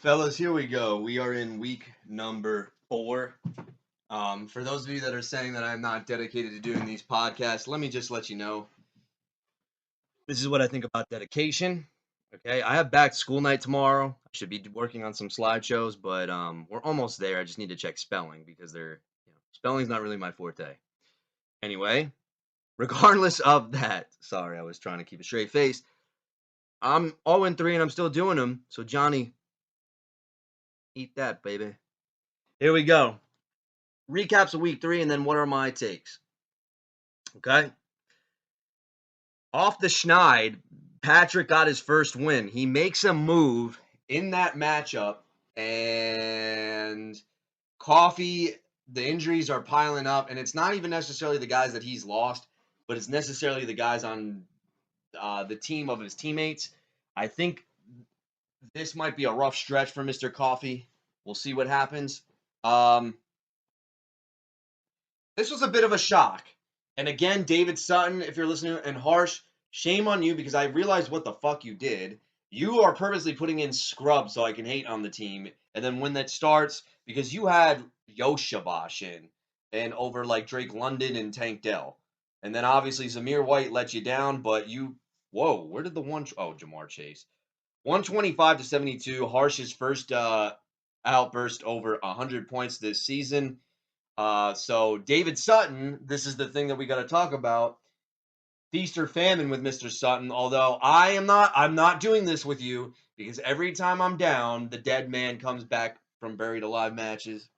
Fellas, here we go. We are in week number 4. For those of you that are saying that I'm not dedicated to doing these podcasts, let me just let you know. This is what I think about dedication. Okay, I have back to school night tomorrow. I should be working on some slideshows, but we're almost there. I just need to check spelling because spelling's not really my forte. Anyway, regardless of that, sorry, I was trying to keep a straight face. I'm 0-3 and I'm still doing them. So Johnny, eat that, baby. Here we go. Recaps of week 3, and then what are my takes? Okay. Off the schneid, Patrick got his first win. He makes a move in that matchup, and COFFEY, the injuries are piling up, and it's not even necessarily the guys that he's lost, but it's necessarily the guys on the team of his teammates. I think this might be a rough stretch for Mr. COFFEY. We'll see what happens. This was a bit of a shock. And again, David Sutton, if you're listening, and Harsh, shame on you because I realized what the fuck you did. You are purposely putting in scrubs so I can hate on the team. And then when that starts, because you had Yoshabash in and over like Drake London and Tank Dell. And then obviously Zamir White let you down, but whoa, where did the Jamar Chase. 125-72, Harsh's first outburst over 100 points this season. So David Sutton, this is the thing that we got to talk about. Feast or famine with Mr. Sutton. Although I'm not doing this with you because every time I'm down, the dead man comes back from buried alive matches,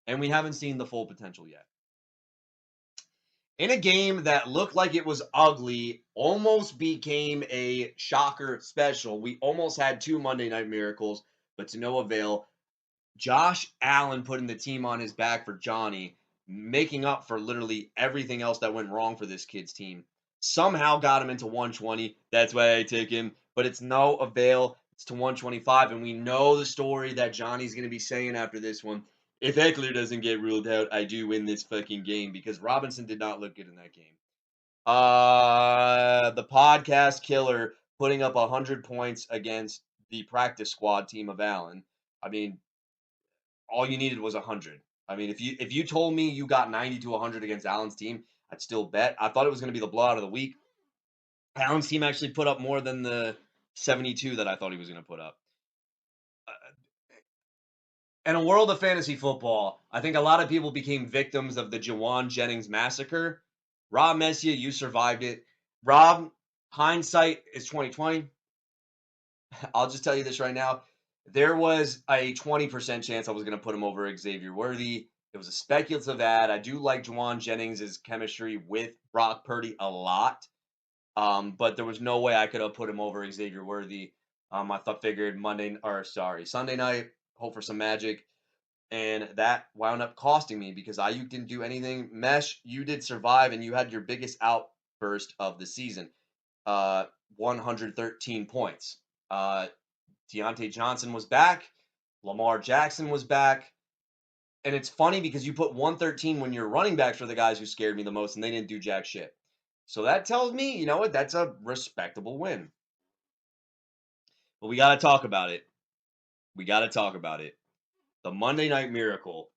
and we haven't seen the full potential yet. In a game that looked like it was ugly, almost became a shocker special. We almost had 2 Monday Night Miracles, but to no avail. Josh Allen putting the team on his back for Johnny, making up for literally everything else that went wrong for this kid's team. Somehow got him into 120. That's why I take him. But it's no avail. It's to 125. And we know the story that Johnny's going to be saying after this one. If Eckler doesn't get ruled out, I do win this fucking game because Robinson did not look good in that game. The podcast killer putting up 100 points against the practice squad team of Allen. I mean, all you needed was 100. I mean, if you told me you got 90 to 100 against Allen's team, I'd still bet. I thought it was going to be the blowout of the week. Allen's team actually put up more than the 72 that I thought he was going to put up. In a world of fantasy football, I think a lot of people became victims of the Jawan Jennings massacre. Rob Messier, you survived it. Rob, hindsight is 2020. I'll just tell you this right now. There was a 20% chance I was going to put him over Xavier Worthy. It was a speculative ad. I do like Jawan Jennings' chemistry with Brock Purdy a lot. But there was no way I could have put him over Xavier Worthy. I figured Sunday night, hope for some magic. And that wound up costing me because Ayuk didn't do anything. Mesh, you did survive, and you had your biggest outburst of the season. 113 points. Deontay Johnson was back. Lamar Jackson was back. And it's funny because you put 113 when your running backs were the guys who scared me the most, and they didn't do jack shit. So that tells me, you know what, that's a respectable win. But we got to talk about it. The Monday Night Miracle.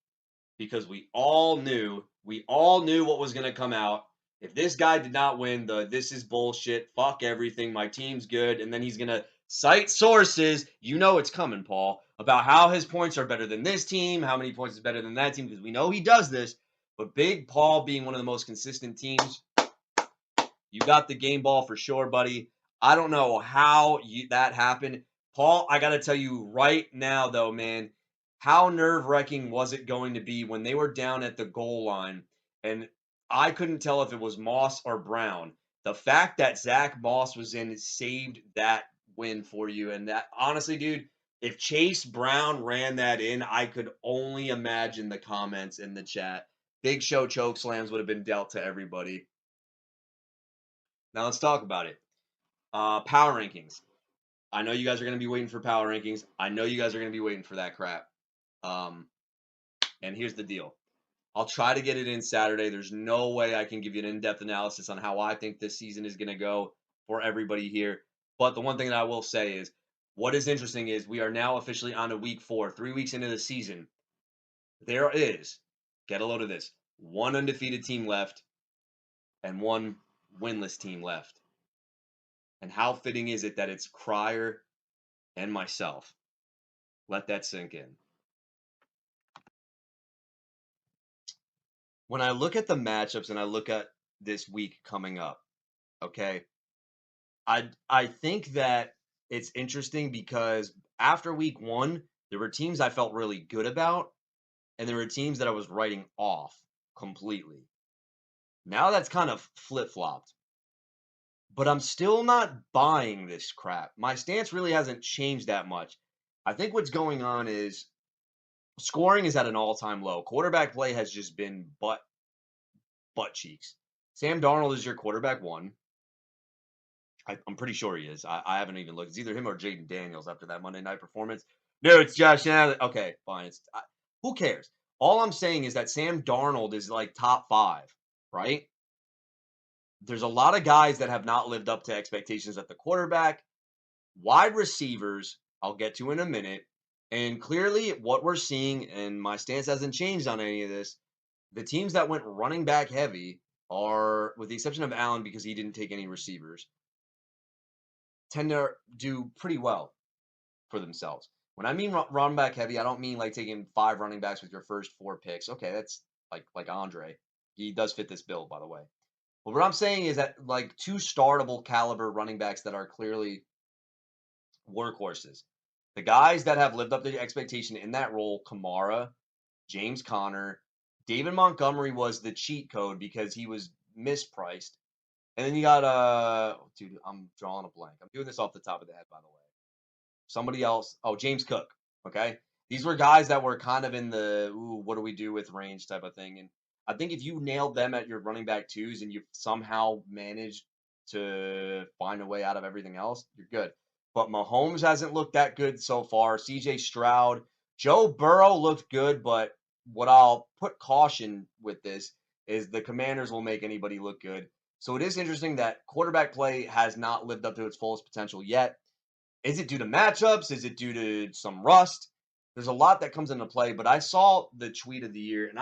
Because we all knew what was going to come out. If this guy did not win this is bullshit, fuck everything, my team's good, and then he's going to cite sources, you know it's coming, Paul, about how his points are better than this team, how many points is better than that team, because we know he does this. But Big Paul being one of the most consistent teams, you got the game ball for sure, buddy. I don't know how that happened. Paul, I got to tell you right now, though, man, how nerve-wracking was it going to be when they were down at the goal line, and I couldn't tell if it was Moss or Brown. The fact that Zach Moss was in saved that win for you. And that, honestly, dude, if Chase Brown ran that in, I could only imagine the comments in the chat. Big Show choke slams would have been dealt to everybody. Now let's talk about it. Power rankings. I know you guys are going to be waiting for power rankings. I know you guys are going to be waiting for that crap. And here's the deal. I'll try to get it in Saturday. There's no way I can give you an in-depth analysis on how I think this season is going to go for everybody here. But the one thing that I will say is What is interesting is we are now officially on to week 4, 3 weeks into the season. There is, get a load of this, one undefeated team left and one winless team left. And how fitting is it that it's KRIER and myself? Let that sink in. When I look at the matchups and I look at this week coming up, okay, I think that it's interesting because after week 1, there were teams I felt really good about, and there were teams that I was writing off completely. Now that's kind of flip-flopped. But I'm still not buying this crap. My stance really hasn't changed that much. I think what's going on is scoring is at an all-time low. Quarterback play has just been butt cheeks. Sam Darnold is your quarterback 1. I'm pretty sure he is. I haven't even looked. It's either him or Jaden Daniels after that Monday night performance. No, it's Josh Allen. Okay, fine. Who cares? All I'm saying is that Sam Darnold is like top 5, right? There's a lot of guys that have not lived up to expectations at the quarterback. Wide receivers, I'll get to in a minute. And clearly, what we're seeing, and my stance hasn't changed on any of this, the teams that went running back heavy are, with the exception of Allen because he didn't take any receivers, tend to do pretty well for themselves. When I mean run back heavy, I don't mean like taking 5 running backs with your first 4 picks. Okay, that's like Andre. He does fit this bill, by the way. But what I'm saying is that like 2 startable caliber running backs that are clearly workhorses. The guys that have lived up to the expectation in that role, Kamara, James Conner, David Montgomery was the cheat code because he was mispriced. And then you got dude, I'm drawing a blank. I'm doing this off the top of the head, by the way. Somebody else. Oh, James Cook. Okay. These were guys that were kind of in the, ooh, what do we do with range type of thing. And I think if you nailed them at your running back 2s and you somehow managed to find a way out of everything else, you're good. But Mahomes hasn't looked that good so far. CJ Stroud, Joe Burrow looked good, but what I'll put caution with this is the Commanders will make anybody look good. So it is interesting that quarterback play has not lived up to its fullest potential yet. Is it due to matchups? Is it due to some rust? There's a lot that comes into play, but I saw the tweet of the year, and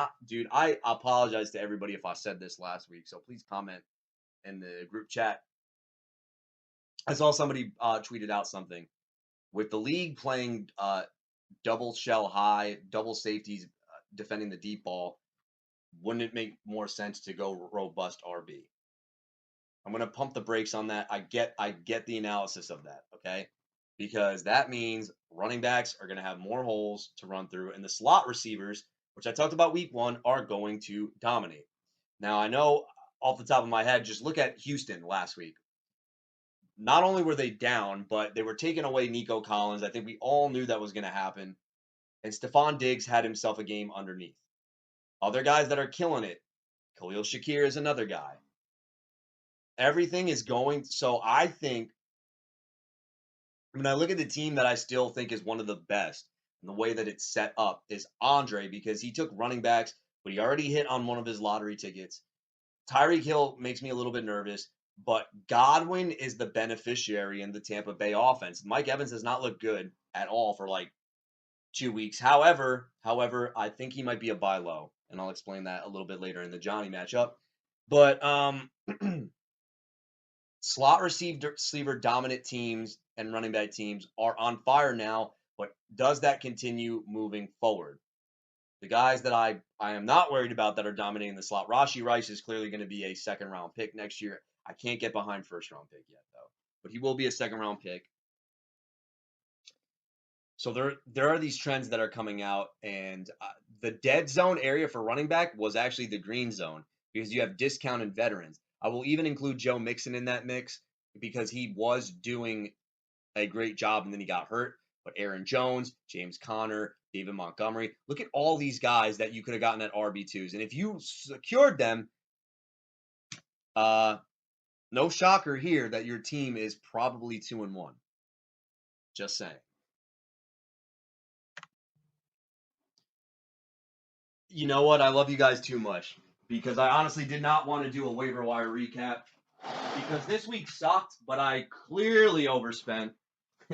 I apologize to everybody if I said this last week, so please comment in the group chat. I saw somebody tweeted out something. With the league playing double shell high, double safeties defending the deep ball, wouldn't it make more sense to go robust RB? I'm going to pump the brakes on that. I get the analysis of that, okay? Because that means running backs are going to have more holes to run through, and the slot receivers, which I talked about week 1, are going to dominate. Now, I know off the top of my head, just look at Houston last week. Not only were they down, but they were taking away Nico Collins. I think we all knew that was going to happen. And Stephon Diggs had himself a game underneath. Other guys that are killing it, Khalil Shakir is another guy. Everything is going. So I think, when I look at the team that I still think is one of the best, and the way that it's set up is Andre, because he took running backs, but he already hit on one of his lottery tickets. Tyreek Hill makes me a little bit nervous, but Godwin is the beneficiary in the Tampa Bay offense. Mike Evans has not looked good at all for like 2 weeks. However, I think he might be a buy low, and I'll explain that a little bit later in the Johnny matchup. But slot receiver dominant teams and running back teams are on fire now, but does that continue moving forward? The guys that I am not worried about that are dominating the slot, Rashee Rice is clearly going to be a second-round pick next year. I can't get behind first-round pick yet, though, but he will be a second-round pick. So there are these trends that are coming out, and the dead zone area for running back was actually the green zone because you have discounted veterans. I will even include Joe Mixon in that mix because he was doing a great job and then he got hurt. But Aaron Jones, James Conner, David Montgomery, look at all these guys that you could have gotten at RB2s. And if you secured them, no shocker here that your team is probably 2-1. Just saying. You know what? I love you guys too much because I honestly did not want to do a waiver wire recap because this week sucked, but I clearly overspent.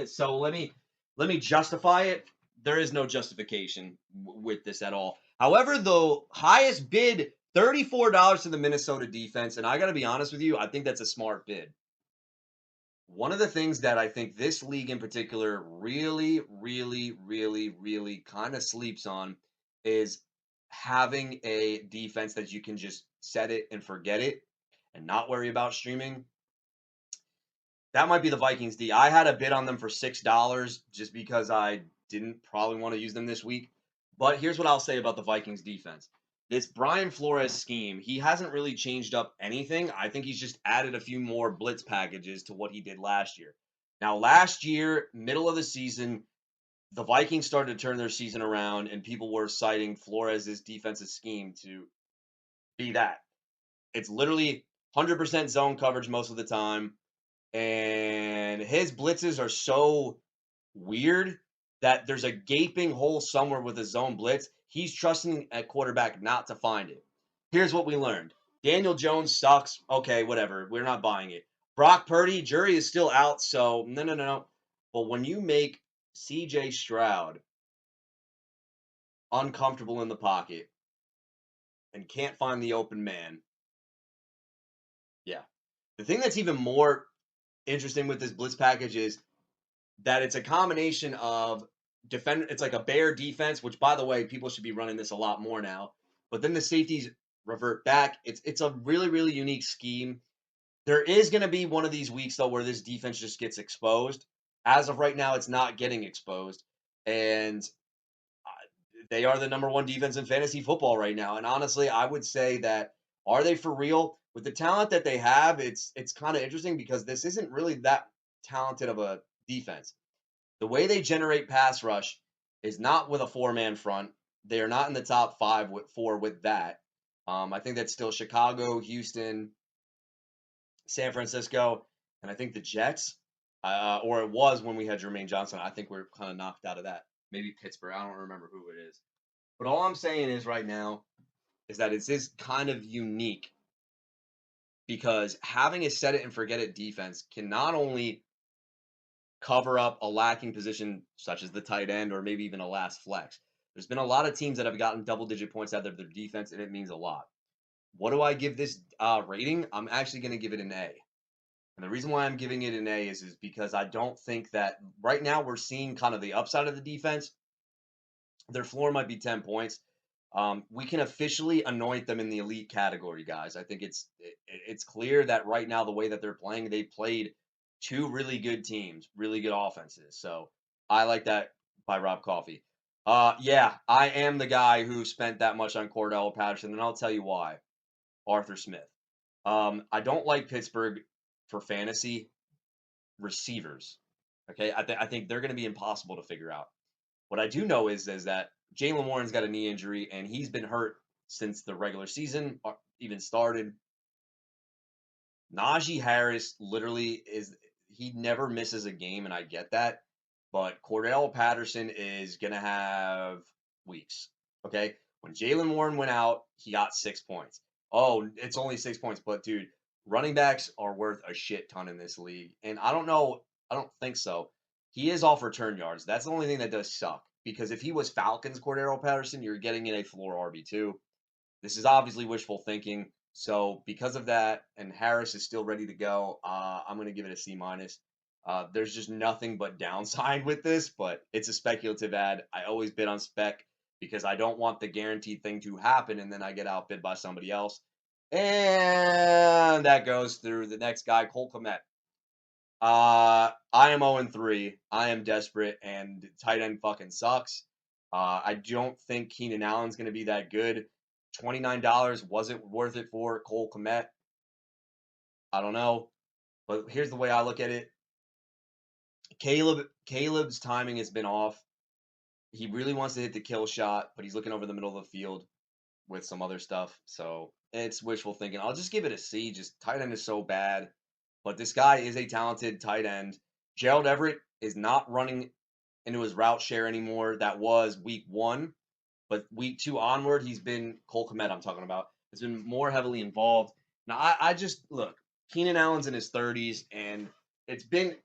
So let me justify it. There is no justification with this at all. However, the highest bid, $34 to the Minnesota defense, and I got to be honest with you, I think that's a smart bid. One of the things that I think this league in particular really, really, really, really kind of sleeps on is having a defense that you can just set it and forget it and not worry about streaming. That might be the Vikings D. I had a bid on them for $6 just because I didn't probably want to use them this week. But here's what I'll say about the Vikings defense. This Brian Flores scheme, he hasn't really changed up anything. I think he's just added a few more blitz packages to what he did last year. Now, last year, middle of the season, the Vikings started to turn their season around, and people were citing Flores' defensive scheme to be that. It's literally 100% zone coverage most of the time. And his blitzes are so weird that there's a gaping hole somewhere with a zone blitz. He's trusting at quarterback not to find it. Here's what we learned. Daniel Jones sucks. Okay, whatever. We're not buying it. Brock Purdy, jury is still out, so no. But when you make CJ Stroud uncomfortable in the pocket and can't find the open man, yeah. The thing that's even more interesting with this blitz package is that it's a combination of it's like a bear defense, which by the way, people should be running this a lot more now. But then the safeties revert back. It's a really, really unique scheme. There is going to be one of these weeks though where this defense just gets exposed. As of right now, it's not getting exposed. And they are the number one defense in fantasy football right now. And honestly, I would say that are they for real? With the talent that they have, it's kind of interesting because this isn't really that talented of a defense. The way they generate pass rush is not with a four-man front. They are not in the top four with that. I think that's still Chicago, Houston, San Francisco, and I think the Jets, or it was when we had Jermaine Johnson. I think we're kind of knocked out of that. Maybe Pittsburgh. I don't remember who it is. But all I'm saying is right now is that it is kind of unique because having a set it and forget it defense can not only cover up a lacking position such as the tight end or maybe even a last flex. There's been a lot of teams that have gotten double-digit points out of their defense, and it means a lot. What do I give this rating? I'm actually going to give it an A. And the reason why I'm giving it an A is because I don't think that right now we're seeing kind of the upside of the defense. Their floor might be 10 points. We can officially anoint them in the elite category, guys. I think it's clear that right now the way that they're playing, they played two really good teams, really good offenses. So I like that by Rob Coffey. Yeah, I am the guy who spent that much on Cordell Patterson, and I'll tell you why. Arthur Smith. I don't like Pittsburgh for fantasy receivers. Okay, I think they're going to be impossible to figure out. What I do know is that Jaylen Warren's got a knee injury, and he's been hurt since the regular season even started. Najee Harris literally he never misses a game, and I get that. But Cordell Patterson is going to have weeks. Okay? When Jaylen Warren went out, he got 6 points. Oh, it's only 6 points. But, dude, running backs are worth a shit ton in this league. And I don't know. I don't think so. He is off return yards. That's the only thing that does suck. Because if he was Falcons Cordell Patterson, you're getting in a floor RB2. This is obviously wishful thinking. So because of that, and Harris is still ready to go, I'm going to give it a C minus. There's just nothing but downside with this, but it's a speculative ad. I always bid on spec because I don't want the guaranteed thing to happen and then I get outbid by somebody else. And that goes through the next guy, Cole Kmet. I am 0-3. I am desperate, and tight end fucking sucks. I don't think Keenan Allen's going to be that good. $29, was it worth it for Cole Kmet? I don't know. But here's the way I look at it. Caleb's timing has been off. He really wants to hit the kill shot, but he's looking over the middle of the field with some other stuff. So it's wishful thinking. I'll just give it a C. Just tight end is so bad. But this guy is a talented tight end. Gerald Everett is not running into his route share anymore. That was week 1. But week 2 onward, he's been Cole Kmet I'm talking about. Has been more heavily involved. Now, I just, look, Keenan Allen's in his 30s, and it's been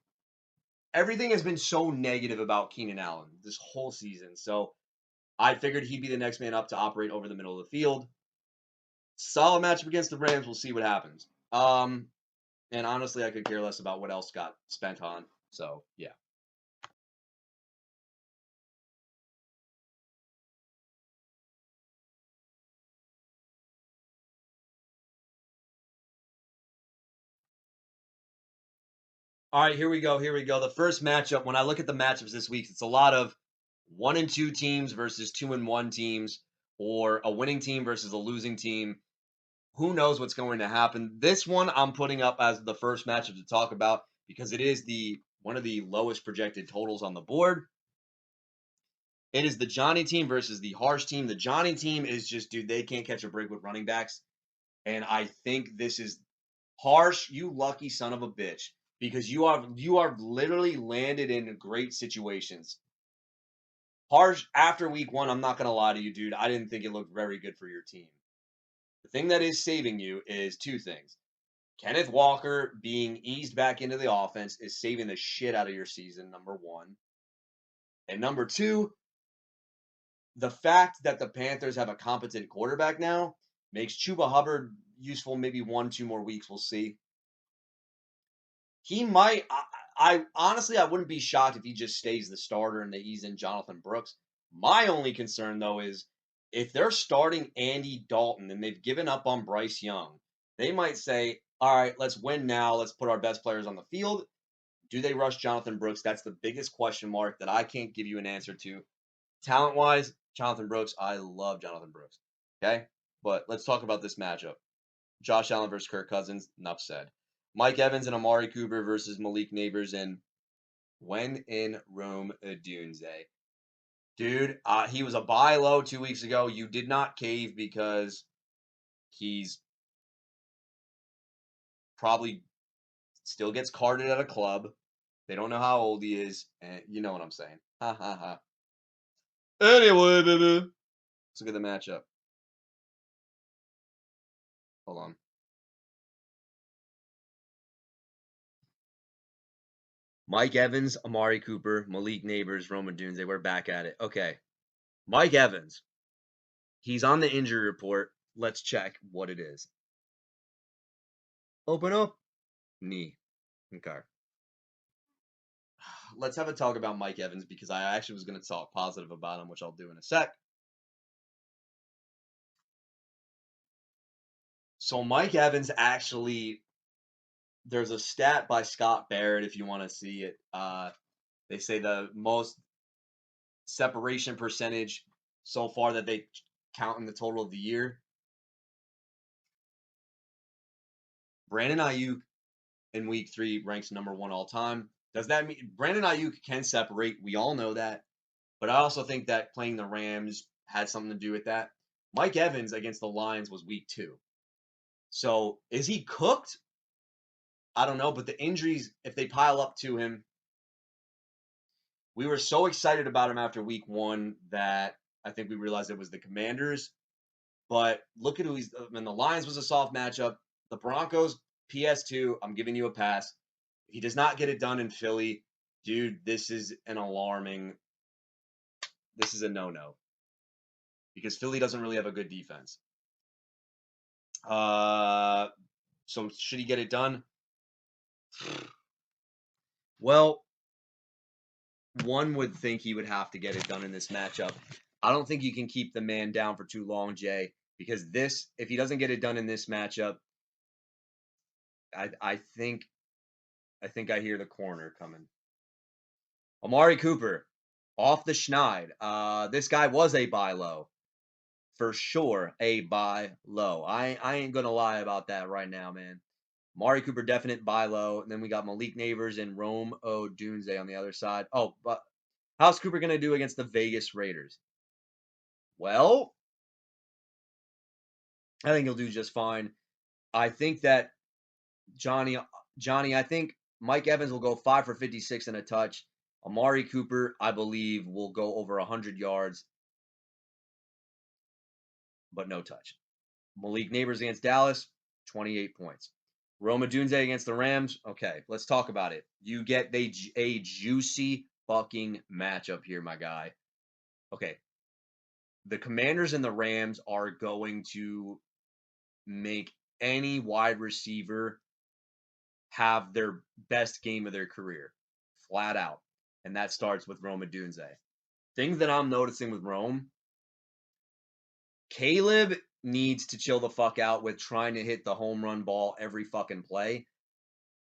everything has been so negative about Keenan Allen this whole season. So I figured he'd be the next man up to operate over the middle of the field. Solid matchup against the Rams. We'll see what happens. And honestly, I could care less about what else got spent on. So yeah. All right, here we go. Here we go. The first matchup. When I look at the matchups this week, it's a lot of 1-2 teams versus 2-1 teams, or a winning team versus a losing team. Who knows what's going to happen? This one I'm putting up as the first matchup to talk about because it is one of the lowest projected totals on the board. It is the Johnny team versus the Harsh team. The Johnny team is just, dude, they can't catch a break with running backs. And I think this is Harsh, you lucky son of a bitch, because you are literally landed in great situations. Harsh, after week 1, I'm not going to lie to you, dude. I didn't think it looked very good for your team. The thing that is saving you is 2 things. Kenneth Walker being eased back into the offense is saving the shit out of your season, number 1. And number 2, the fact that the Panthers have a competent quarterback now makes Chuba Hubbard useful maybe 1-2 more weeks. We'll see. He might. I honestly, I wouldn't be shocked if he just stays the starter and they ease in Jonathan Brooks. My only concern, though, is if they're starting Andy Dalton and they've given up on Bryce Young, they might say, all right, let's win now. Let's put our best players on the field. Do they rush Jonathan Brooks? That's the biggest question mark that I can't give you an answer to. Talent-wise, Jonathan Brooks, I love Jonathan Brooks. Okay? But let's talk about this matchup. Josh Allen versus Kirk Cousins, enough said. Mike Evans and Amari Cooper versus Malik Neighbors and when in Rome Odunze. Dude, he was a buy low 2 weeks ago. You did not cave because he's probably still gets carded at a club. They don't know how old he is, and you know what I'm saying. Ha ha ha. Anyway, baby. Let's look at the matchup. Hold on. Mike Evans, Amari Cooper, Malik Neighbors, Roman Dunze. We're back at it. Okay. Mike Evans. He's on the injury report. Let's check what it is. Open up. Knee. Okay. Let's have a talk about Mike Evans because I actually was going to talk positive about him, which I'll do in a sec. So Mike Evans actually, there's a stat by Scott Barrett if you want to see it. They say the most separation percentage so far that they count in the total of the year. Brandon Ayuk in week 3 ranks number 1 all time. Does that mean Brandon Ayuk can separate? We all know that. But I also think that playing the Rams had something to do with that. Mike Evans against the Lions was week 2. So is he cooked? I don't know. But the injuries, if they pile up to him, we were so excited about him after week 1 that I think we realized it was the Commanders. But look at who he's. I mean, the Lions was a soft matchup. The Broncos, PS2, I'm giving you a pass. If he does not get it done in Philly, dude, this is an alarming. This is a no-no. Because Philly doesn't really have a good defense. So should he get it done? Well, one would think he would have to get it done in this matchup. I don't think you can keep the man down for too long, Jay, because this, if he doesn't get it done in this matchup, I think I hear the corner coming. Amari Cooper, off the schneid. This guy was a buy low. For sure, a buy low. I ain't going to lie about that right now, man. Amari Cooper, definite buy low. And then we got Malik Neighbors and Rome Odunze on the other side. Oh, but how's Cooper going to do against the Vegas Raiders? Well, I think he'll do just fine. I think that Johnny, I think Mike Evans will go 5 for 56 and a touch. Amari Cooper, I believe, will go over 100 yards, but no touch. Malik Neighbors against Dallas, 28 points. Rome Odunze against the Rams. Okay, let's talk about it. You get a juicy fucking matchup here, my guy. Okay, the Commanders and the Rams are going to make any wide receiver have their best game of their career, flat out. And that starts with Rome Odunze. Things that I'm noticing with Rome, Caleb needs to chill the fuck out with trying to hit the home run ball every fucking play,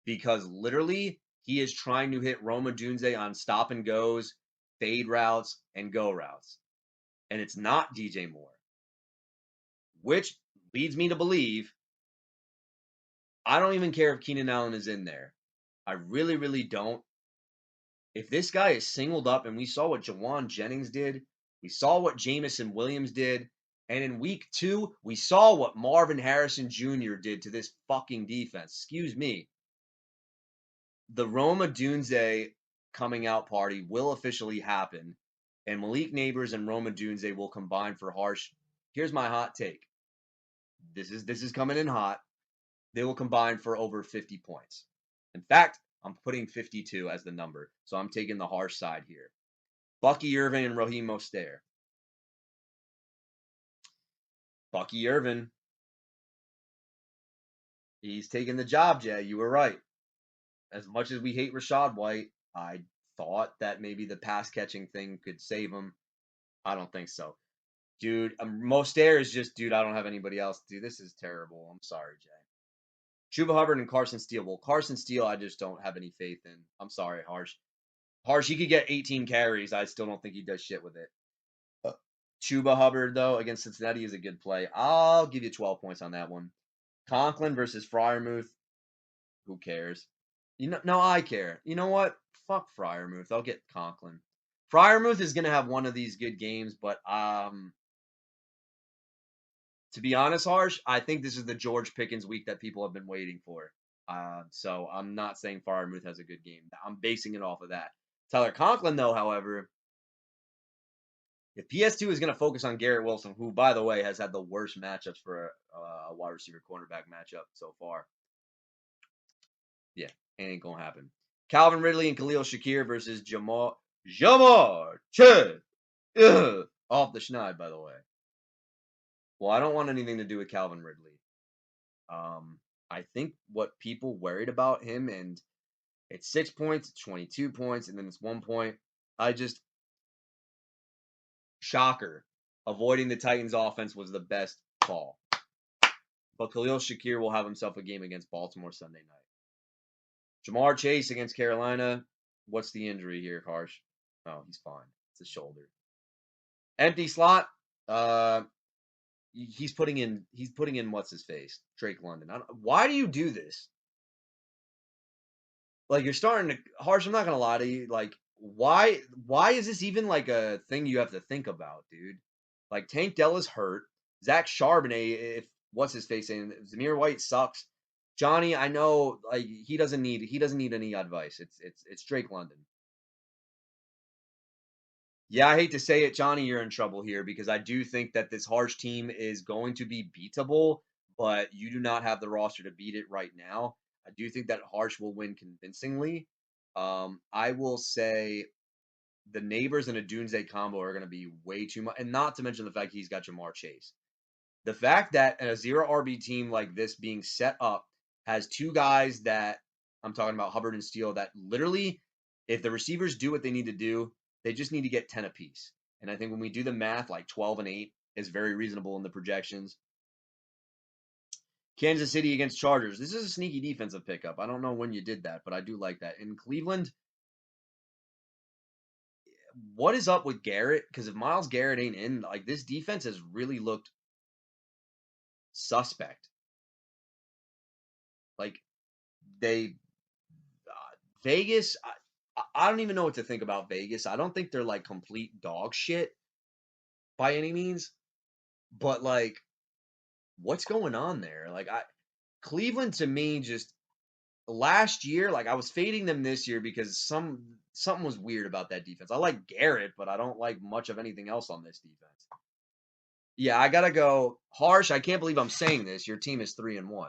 because literally he is trying to hit Rome Odunze on stop and goes, fade routes, and go routes. And it's not DJ Moore, which leads me to believe I don't even care if Keenan Allen is in there. I really, really don't. If this guy is singled up, and we saw what Jawan Jennings did, we saw what Jamison Williams did, and in week 2, we saw what Marvin Harrison Jr. did to this fucking defense. Excuse me. The Rome Odunze coming out party will officially happen, and Malik Neighbors and Rome Odunze will combine for Harsh. Here's my hot take. This is coming in hot. They will combine for over 50 points. In fact, I'm putting 52 as the number, so I'm taking the Harsh side here. Bucky Irvin and Raheem Mostert. Bucky Irvin. He's taking the job, Jay. You were right. As much as we hate Rachaad White, I thought that maybe the pass catching thing could save him. I don't think so. Dude, Mostert is just, dude, I don't have anybody else. Dude, this is terrible. I'm sorry, Jay. Chuba Hubbard and Carson Steele. Well, Carson Steele, I just don't have any faith in. I'm sorry, Harsh. Harsh, he could get 18 carries. I still don't think he does shit with it. Chuba Hubbard, though, against Cincinnati is a good play. I'll give you 12 points on that one. Conklin versus Freiermuth. Who cares? No, I care. You know what? Fuck Freiermuth. I'll get Conklin. Freiermuth is going to have one of these good games, but to be honest, Harsh, I think this is the George Pickens week that people have been waiting for. So I'm not saying Freiermuth has a good game. I'm basing it off of that. Tyler Conklin, though, however, if PS2 is going to focus on Garrett Wilson, who, by the way, has had the worst matchups for a wide receiver cornerback matchup so far, yeah, it ain't going to happen. Calvin Ridley and Khalil Shakir versus Jamar Chase. Off the schneid, by the way. Well, I don't want anything to do with Calvin Ridley. I think what people worried about him, and it's 6 points, it's 22 points, and then it's 1 point. Shocker. Avoiding the Titans offense was the best call. But Khalil Shakir will have himself a game against Baltimore Sunday night. Jamar Chase against Carolina. What's the injury here, Harsh? Oh, he's fine. It's a shoulder. Empty slot. He's putting in what's his face? Drake London. Why do you do this? Like, you're starting to, Harsh, I'm not gonna lie to you. Like, why is this even like a thing you have to think about, dude? Like, Tank Dell is hurt. Zach Charbonnet, if what's his face saying, Zamir White sucks. Johnny, I know, like, he doesn't need any advice. It's Drake London. Yeah, I hate to say it, Johnny, you're in trouble here, because I do think that this Harsh team is going to be beatable, but you do not have the roster to beat it right now. I do think that Harsh will win convincingly. I will say the Neighbors and a Odunze combo are going to be way too much, and not to mention the fact he's got Jamar Chase. The fact that a 0 RB team like this being set up has two guys that I'm talking about, Hubbard and Steele, that literally, if the receivers do what they need to do, they just need to get 10 apiece. And I think when we do the math, like 12 and 8 is very reasonable in the projections. Kansas City against Chargers. This is a sneaky defensive pickup. I don't know when you did that, but I do like that. In Cleveland, what is up with Garrett? Because if Myles Garrett ain't in, like, this defense has really looked suspect. Like, Vegas, I don't even know what to think about Vegas. I don't think they're like complete dog shit by any means, but like, what's going on there? Like, Cleveland to me, just last year, like, I was fading them this year because something was weird about that defense. I like Garrett, but I don't like much of anything else on this defense. Yeah, I gotta go Harsh. I can't believe I'm saying this. Your team is 3-1.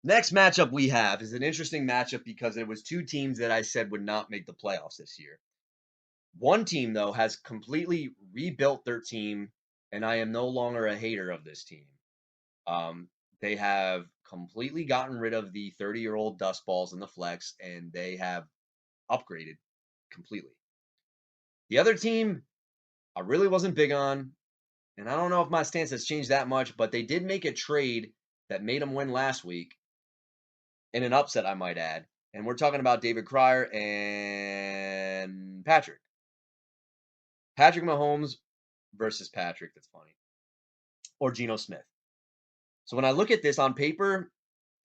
Next matchup we have is an interesting matchup because it was two teams that I said would not make the playoffs this year. One team, though, has completely rebuilt their team, and I am no longer a hater of this team. Um, they have completely gotten rid of the 30-year-old dust balls in the flex, and they have upgraded completely. The other team, I really wasn't big on, and I don't know if my stance has changed that much, but they did make a trade that made them win last week in an upset, I might add. And we're talking about David KRIER and Patrick. Patrick Mahomes versus Patrick. That's funny. Or Geno Smith. So when I look at this on paper,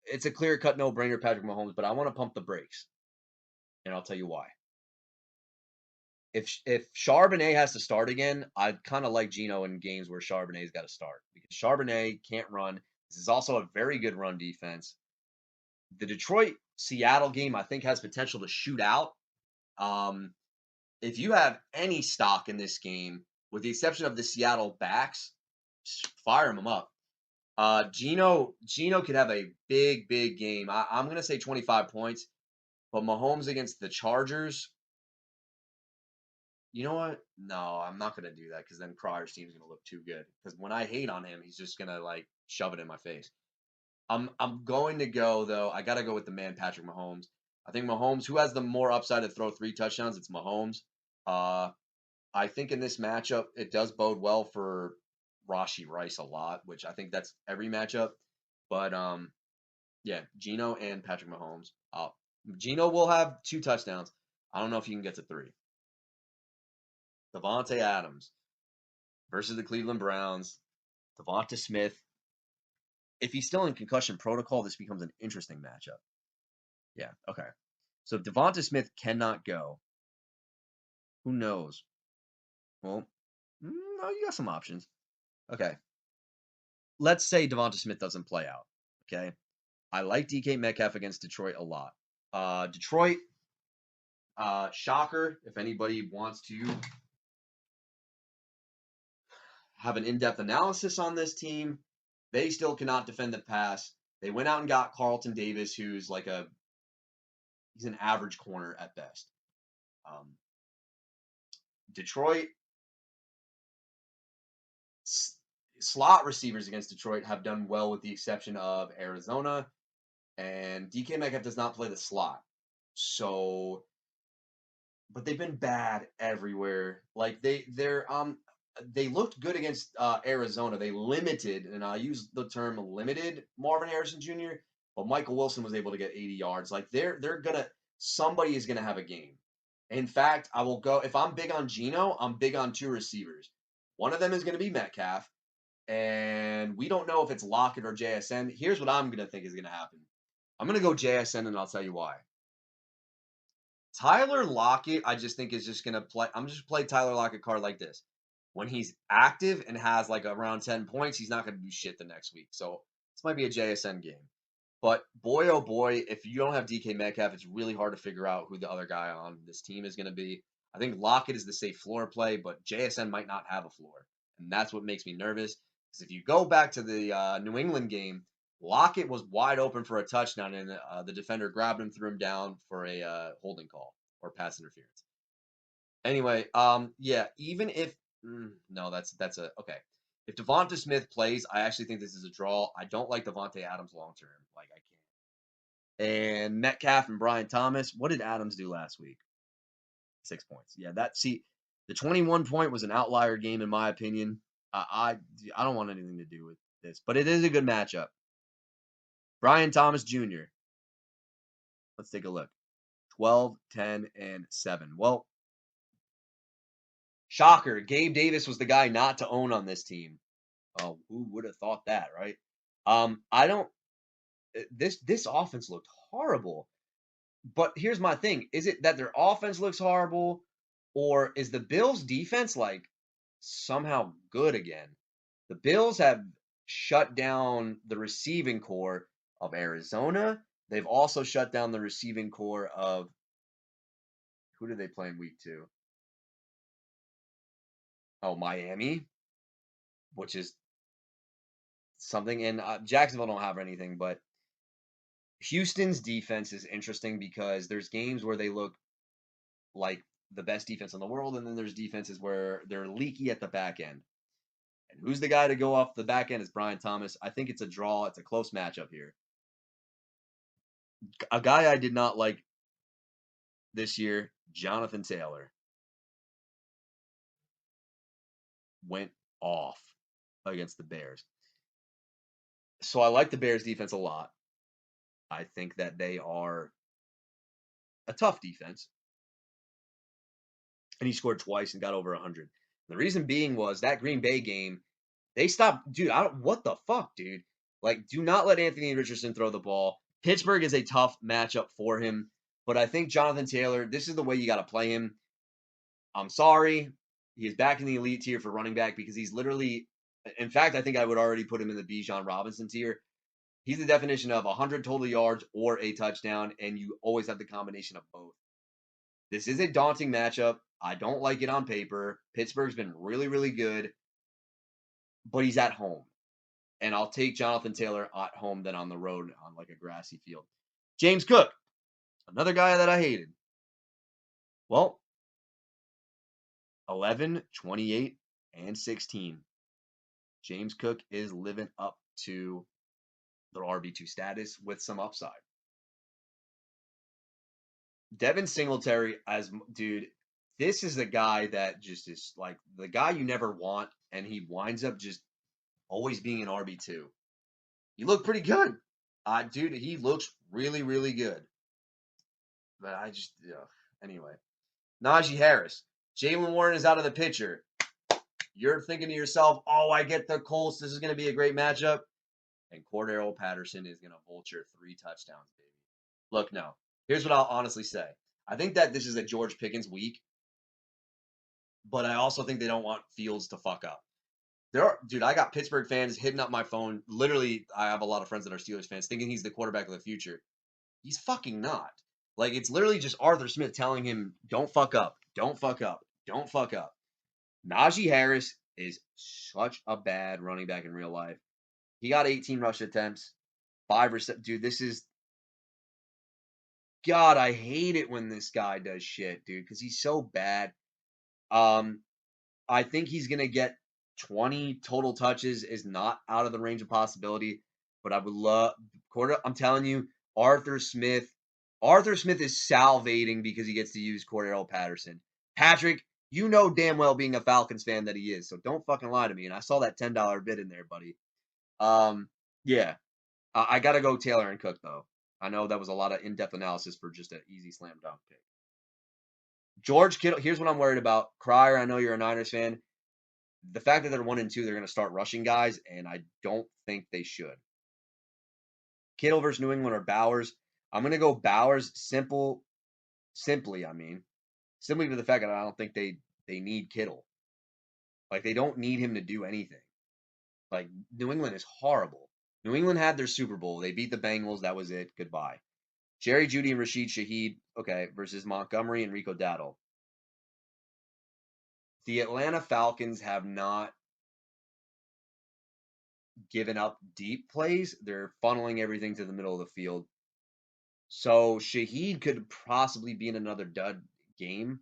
it's a clear-cut no-brainer, Patrick Mahomes, but I want to pump the brakes. And I'll tell you why. If Charbonnet has to start again, I'd kind of like Geno in games where Charbonnet's got to start because Charbonnet can't run. This is also a very good run defense. The Detroit Seattle game, I think, has potential to shoot out. If you have any stock in this game, with the exception of the Seattle backs, fire them up. Geno could have a big game. I'm gonna say 25 points, but Mahomes against the Chargers. You know what? No, I'm not gonna do that because then Crier's team's gonna look too good. Because when I hate on him, he's just gonna like shove it in my face. I'm going to go though. I gotta go with the man Patrick Mahomes. I think Mahomes, who has the more upside to throw 3 touchdowns, it's Mahomes. I think in this matchup, it does bode well for Rashi Rice a lot, which I think that's every matchup. But yeah, Geno and Patrick Mahomes. Geno will have 2 touchdowns. I don't know if he can get to 3. Devontae Adams versus the Cleveland Browns. Devonta Smith. If he's still in concussion protocol, this becomes an interesting matchup. Yeah, okay. So if Devonta Smith cannot go, who knows? Well, no, you got some options. Okay. Let's say Devonta Smith doesn't play out. Okay. I like DK Metcalf against Detroit a lot. Detroit, shocker, if anybody wants to have an in-depth analysis on this team, they still cannot defend the pass. They went out and got Carlton Davis, who's like he's an average corner at best. Detroit, slot receivers against Detroit have done well with the exception of Arizona, and DK Metcalf does not play the slot. So, but they've been bad everywhere. Like they looked good against Arizona. They limited, and I use the term limited Marvin Harrison Jr., but Michael Wilson was able to get 80 yards. Like somebody is gonna have a game. In fact, I will go if I'm big on Geno, I'm big on 2 receivers. One of them is gonna be Metcalf, and we don't know if it's Lockett or JSN. Here's what I'm gonna think is gonna happen. I'm gonna go JSN, and I'll tell you why. Tyler Lockett, I just think is just gonna play. I'm just play Tyler Lockett card like this. When he's active and has like around 10 points, he's not gonna do shit the next week. So this might be a JSN game. But boy, oh boy, if you don't have DK Metcalf, it's really hard to figure out who the other guy on this team is gonna be. I think Lockett is the safe floor play, but JSN might not have a floor, and that's what makes me nervous. Because if you go back to the New England game, Lockett was wide open for a touchdown, and the defender grabbed him, threw him down for a holding call or pass interference. Anyway, yeah, even if no, that's a okay. If Devonta Smith plays, I actually think this is a draw. I don't like Devontae Adams long term. Like I can't. And Metcalf and Brian Thomas. What did Adams do last week? 6 points. Yeah, the 21 point was an outlier game in my opinion. I don't want anything to do with this, but it is a good matchup. Brian Thomas Jr. Let's take a look. 12, 10, and 7. Well, shocker. Gabe Davis was the guy not to own on this team. Oh, who would have thought that, right? I don't. This offense looked horrible. But here's my thing: is it that their offense looks horrible, or is the Bills' defense like somehow good again? The Bills have shut down the receiving core of Arizona. They've also shut down the receiving core of who did they play in week 2? Oh, Miami, which is something. And Jacksonville don't have anything, but Houston's defense is interesting because there's games where they look like the best defense in the world, and then there's defenses where they're leaky at the back end. And who's the guy to go off the back end is Brian Thomas. I think it's a draw. It's a close matchup here. A guy I did not like this year, Jonathan Taylor, went off against the Bears. So I like the Bears defense a lot. I think that they are a tough defense. And he scored twice and got over 100. The reason being was that Green Bay game, they stopped. Dude, what the fuck, dude? Like, do not let Anthony Richardson throw the ball. Pittsburgh is a tough matchup for him. But I think Jonathan Taylor, this is the way you got to play him. I'm sorry. He is back in the elite tier for running back because he's literally, in fact, I think I would already put him in the Bijan Robinson tier. He's the definition of 100 total yards or a touchdown, and you always have the combination of both. This is a daunting matchup. I don't like it on paper. Pittsburgh's been really, really good, but he's at home. And I'll take Jonathan Taylor at home than on the road on like a grassy field. James Cook, another guy that I hated. Well, 11, 28, and 16. James Cook is living up to their RB2 status with some upside. Devin Singletary, dude, this is the guy that just is like the guy you never want, and he winds up just always being an RB2. He looked pretty good. Dude, he looks really, really good. But anyway. Najee Harris. Jalen Warren is out of the picture. You're thinking to yourself, oh, I get the Colts. This is going to be a great matchup. And Cordero Patterson is going to vulture 3 touchdowns, baby. Look, no. Here's what I'll honestly say. I think that this is a George Pickens week. But I also think they don't want Fields to fuck up. Dude, I got Pittsburgh fans hitting up my phone. Literally, I have a lot of friends that are Steelers fans thinking he's the quarterback of the future. He's fucking not. Like, it's literally just Arthur Smith telling him, don't fuck up. Don't fuck up. Don't fuck up. Najee Harris is such a bad running back in real life. He got 18 rush attempts, 5 receptions. Dude, this is... God, I hate it when this guy does shit, dude, because he's so bad. I think he's going to get 20 total touches is not out of the range of possibility, but I would love I'm telling you, Arthur Smith is salivating because he gets to use Cordero Patterson. Patrick, you know damn well being a Falcons fan that he is, so don't fucking lie to me. And I saw that $10 bid in there, buddy. Yeah. I got to go Taylor and Cook, though. I know that was a lot of in-depth analysis for just an easy slam dunk pick. George Kittle, here's what I'm worried about. KRIER, I know you're a Niners fan. The fact that they're 1-2, they're going to start rushing guys, and I don't think they should. Kittle versus New England or Bowers. I'm going to go Bowers simply to the fact that I don't think they need Kittle. Like, they don't need him to do anything. Like, New England is horrible. New England had their Super Bowl. They beat the Bengals. That was it. Goodbye. Jerry Jeudy and Rashid Shaheed, okay, versus Montgomery and Rico Dowdle. The Atlanta Falcons have not given up deep plays. They're funneling everything to the middle of the field. So Shaheed could possibly be in another dud game.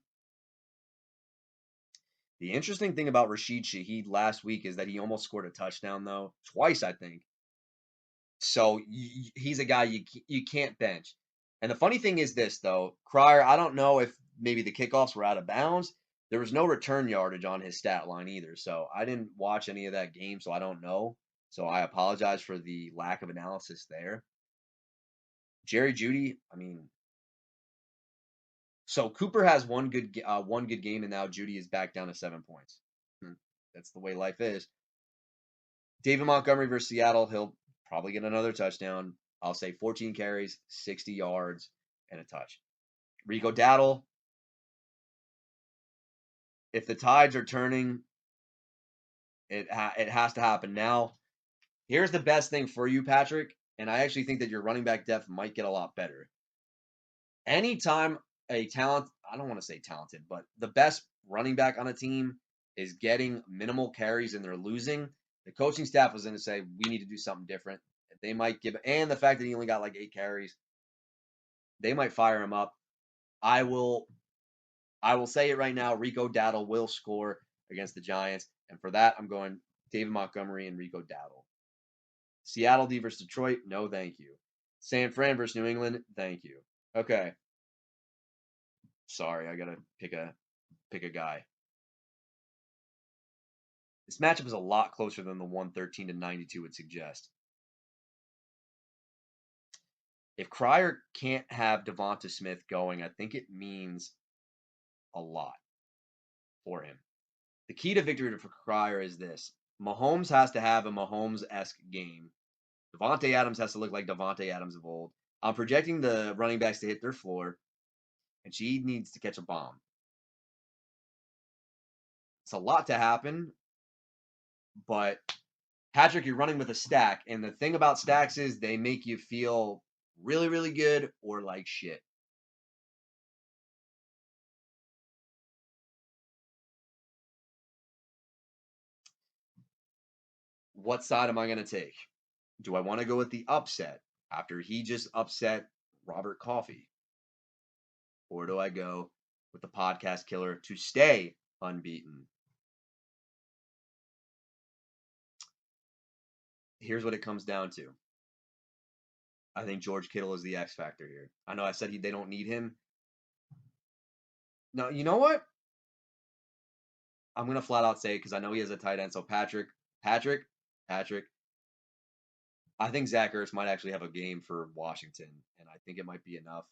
The interesting thing about Rashid Shaheed last week is that he almost scored a touchdown, though. Twice, I think. So he's a guy you can't bench. And the funny thing is this, though. KRIER, I don't know if maybe the kickoffs were out of bounds. There was no return yardage on his stat line either. So I didn't watch any of that game, so I don't know. So I apologize for the lack of analysis there. Jerry Jeudy, I mean, so Cooper has one good game, and now Jeudy is back down to 7 points. That's the way life is. David Montgomery versus Seattle, he'll probably get another touchdown. I'll say 14 carries, 60 yards, and a touch. Rico Dowdle, if the tides are turning, it has to happen now. Here's the best thing for you, Patrick, and I actually think that your running back depth might get a lot better. Anytime I don't want to say talented, but the best running back on a team is getting minimal carries and they're losing, the coaching staff was going to say, we need to do something different. They might give, and the fact that he only got like 8 carries, they might fire him up. I will say it right now. Rico Dowdle will score against the Giants, and for that, I'm going David Montgomery and Rico Dowdle. Seattle D versus Detroit, no, thank you. San Fran versus New England, thank you. Okay. Sorry, I gotta pick a guy. This matchup is a lot closer than the 113-92 would suggest. If KRIER can't have Devonta Smith going, I think it means a lot for him. The key to victory for KRIER is this. Mahomes has to have a Mahomes-esque game. Davante Adams has to look like Davante Adams of old. I'm projecting the running backs to hit their floor, and she needs to catch a bomb. It's a lot to happen, but Patrick, you're running with a stack, and the thing about stacks is they make you feel really, really good or like shit. What side am I going to take? Do I want to go with the upset after he just upset Robert Coffee? Or do I go with the podcast killer to stay unbeaten? Here's what it comes down to. I think George Kittle is the X factor here. I know I said they don't need him. No, you know what? I'm going to flat out say it because I know he has a tight end. So Patrick. I think Zach Ertz might actually have a game for Washington, and I think it might be enough.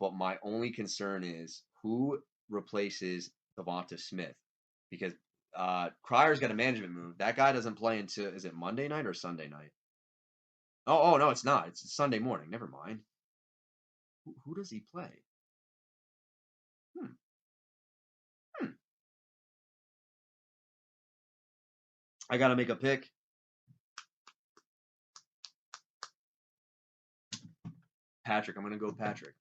But my only concern is who replaces Devonta Smith, because KRIER's got a management move. That guy doesn't play until, is it Monday night or Sunday night? Oh no, it's not. It's Sunday morning. Never mind. Who does he play? I got to make a pick. Patrick. I'm going to go Patrick.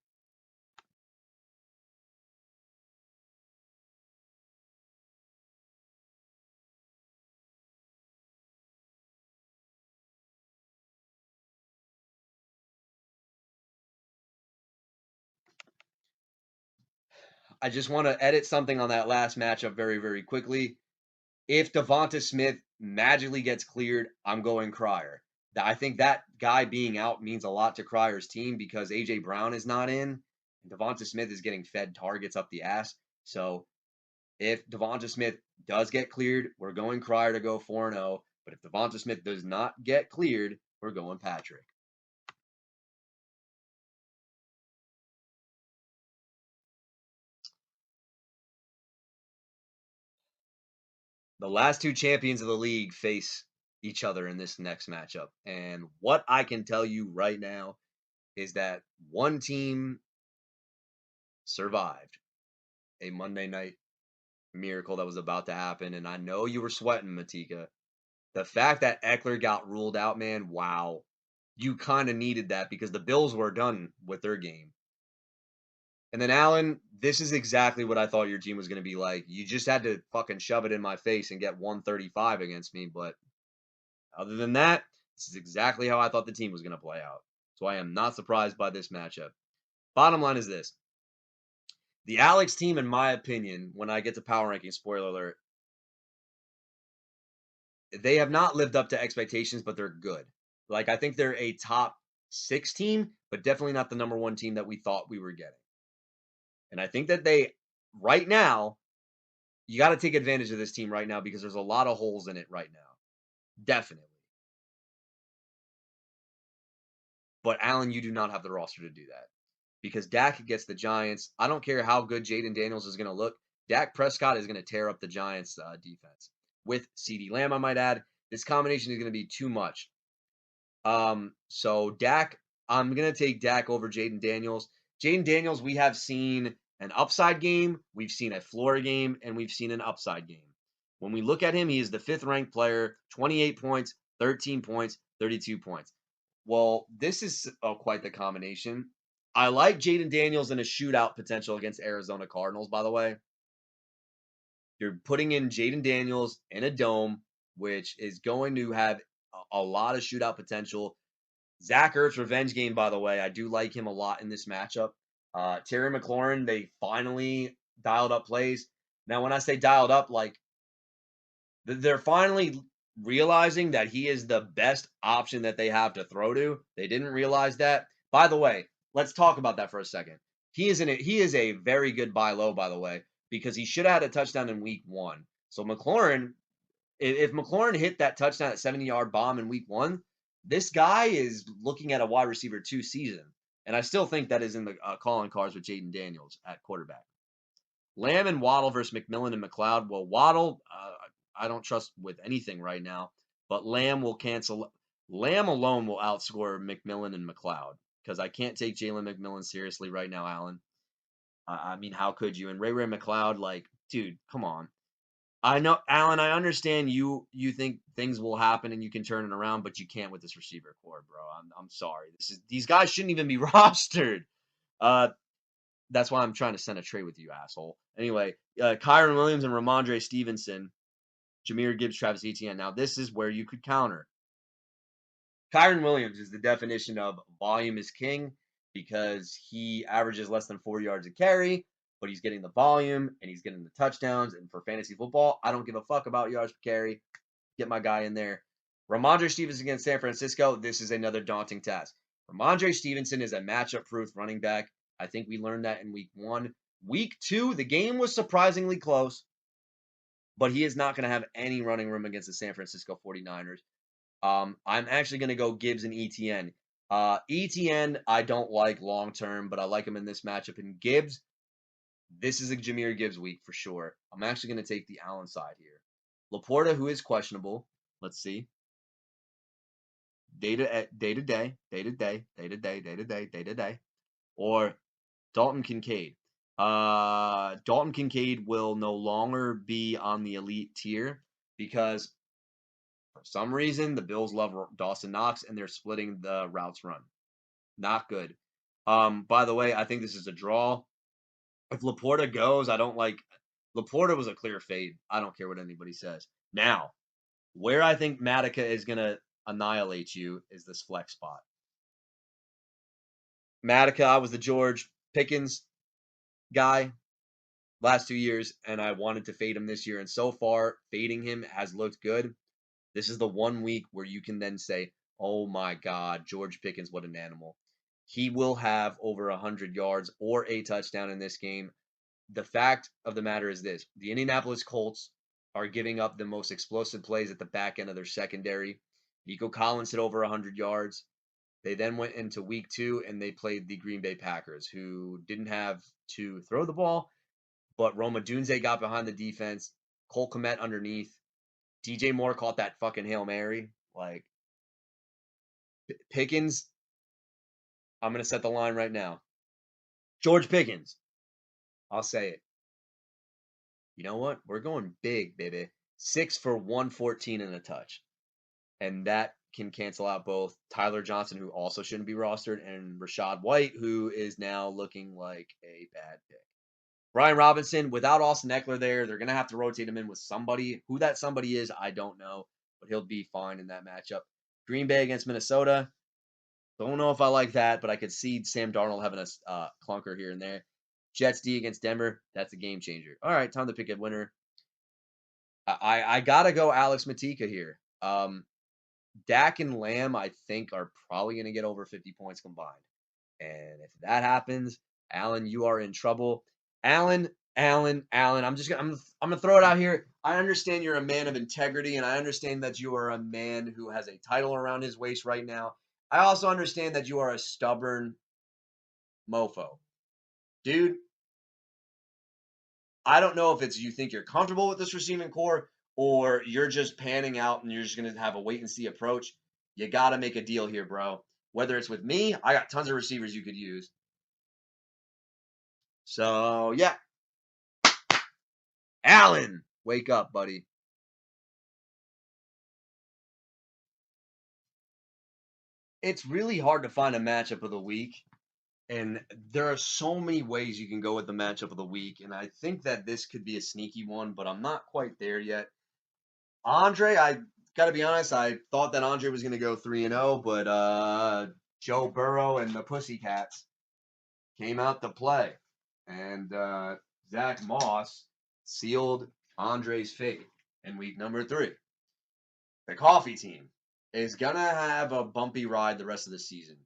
I just want to edit something on that last matchup very, very quickly. If Devonta Smith magically gets cleared, I'm going KRIER. I think that guy being out means a lot to KRIER's team because A.J. Brown is not in. And Devonta Smith is getting fed targets up the ass. So if Devonta Smith does get cleared, we're going KRIER to go 4-0. But if Devonta Smith does not get cleared, we're going Patrick. The last two champions of the league face each other in this next matchup. And what I can tell you right now is that one team survived a Monday night miracle that was about to happen. And I know you were sweating, Matika. The fact that Eckler got ruled out, man, wow. You kind of needed that because the Bills were done with their game. And then, Alan, this is exactly what I thought your team was going to be like. You just had to fucking shove it in my face and get 135 against me. But other than that, this is exactly how I thought the team was going to play out. So I am not surprised by this matchup. Bottom line is this. The Alex team, in my opinion, when I get to power ranking, spoiler alert, they have not lived up to expectations, but they're good. Like, I think they're a top 6 team, but definitely not the number 1 team that we thought we were getting. And I think that they, right now, you got to take advantage of this team right now because there's a lot of holes in it right now. Definitely. But, Allen, you do not have the roster to do that. Because Dak gets the Giants. I don't care how good Jaden Daniels is going to look. Dak Prescott is going to tear up the Giants' defense. With CeeDee Lamb, I might add. This combination is going to be too much. So Dak, I'm going to take Dak over Jaden Daniels. Jaden Daniels, we have seen an upside game, we've seen a floor game, and we've seen an upside game. When we look at him, he is the 5th ranked player, 28 points, 13 points, 32 points. Well, this is quite the combination. I like Jaden Daniels in a shootout potential against Arizona Cardinals, by the way. You're putting in Jaden Daniels in a dome, which is going to have a lot of shootout potential. Zach Ertz revenge game, by the way. I do like him a lot in this matchup. Terry McLaurin, they finally dialed up plays. Now, when I say dialed up, like they're finally realizing that he is the best option that they have to throw to. They didn't realize that. By the way, let's talk about that for a second. He is a very good buy low, by the way, because he should have had a touchdown in week 1. So McLaurin, if McLaurin hit that touchdown at 70-yard bomb in week 1, this guy is looking at a wide receiver 2 season. And I still think that is in the calling cards with Jaden Daniels at quarterback. Lamb and Waddle versus McMillan and McLeod. Well, Waddle, I don't trust with anything right now, but Lamb will cancel. Lamb alone will outscore McMillan and McLeod because I can't take Jalen McMillan seriously right now, Alan. I mean, how could you? And Ray McLeod, like, dude, come on. I know, Alan, I understand you think things will happen and you can turn it around, but you can't with this receiver core, bro. I'm sorry. These guys shouldn't even be rostered. That's why I'm trying to send a trade with you, asshole. Anyway, Kyron Williams and Ramondre Stevenson, Jahmyr Gibbs, Travis Etienne. Now, this is where you could counter. Kyron Williams is the definition of volume is king because he averages less than 4 yards a carry, but he's getting the volume and he's getting the touchdowns. And for fantasy football, I don't give a fuck about yards per carry. Get my guy in there. Ramondre Stevenson against San Francisco. This is another daunting task. Ramondre Stevenson is a matchup-proof running back. I think we learned that in week 1. Week 2, the game was surprisingly close, but he is not going to have any running room against the San Francisco 49ers. I'm actually going to go Gibbs and ETN. ETN, I don't like long-term, but I like him in this matchup. And Gibbs, this is a Jahmyr Gibbs week for sure. I'm actually going to take the Allen side here. Laporta, who is questionable. Let's see. Day to day. Or Dalton Kincaid. Dalton Kincaid will no longer be on the elite tier because for some reason the Bills love Dawson Knox and they're splitting the routes run. Not good. By the way, I think this is a draw. If Laporta goes, I don't like Laporta was a clear fade. I don't care what anybody says. Now, where I think Matica is gonna annihilate you is this flex spot. Matica, I was the George Pickens guy last 2 years, and I wanted to fade him this year. And so far, fading him has looked good. This is the 1 week where you can then say, oh my God, George Pickens, what an animal. He will have over 100 yards or a touchdown in this game. The fact of the matter is this. The Indianapolis Colts are giving up the most explosive plays at the back end of their secondary. Nico Collins hit over 100 yards. They then went into week 2 and they played the Green Bay Packers, who didn't have to throw the ball, but Roma Dunze got behind the defense. Cole Kmet underneath. DJ Moore caught that fucking Hail Mary. Like, Pickens, I'm going to set the line right now. George Pickens. I'll say it. You know what? We're going big, baby. 6 for 114 and a touch. And that can cancel out both Tyler Johnson, who also shouldn't be rostered, and Rachaad White, who is now looking like a bad pick. Brian Robinson, without Austin Eckler there, they're going to have to rotate him in with somebody. Who that somebody is, I don't know, but he'll be fine in that matchup. Green Bay against Minnesota. Don't know if I like that, but I could see Sam Darnold having a clunker here and there. Jets D against Denver. That's a game changer. All right, time to pick a winner. I got to go Alex Matika here. Dak and Lamb, I think, are probably going to get over 50 points combined. And if that happens, Alan, you are in trouble. Alan, I'm gonna throw it out here. I understand you're a man of integrity, and I understand that you are a man who has a title around his waist right now. I also understand that you are a stubborn mofo. Dude, I don't know if it's you think you're comfortable with this receiving core or you're just panning out and you're just going to have a wait-and-see approach. You got to make a deal here, bro. Whether it's with me, I got tons of receivers you could use. So, yeah. Allen, wake up, buddy. It's really hard to find a matchup of the week. And there are so many ways you can go with the matchup of the week. And I think that this could be a sneaky one, but I'm not quite there yet. Andre, I gotta be honest, I thought that Andre was gonna go 3-0, but Joe Burrow and the Pussycats came out to play. And Zach Moss sealed Andre's fate in week number 3. The Coffee team is gonna have a bumpy ride the rest of the season.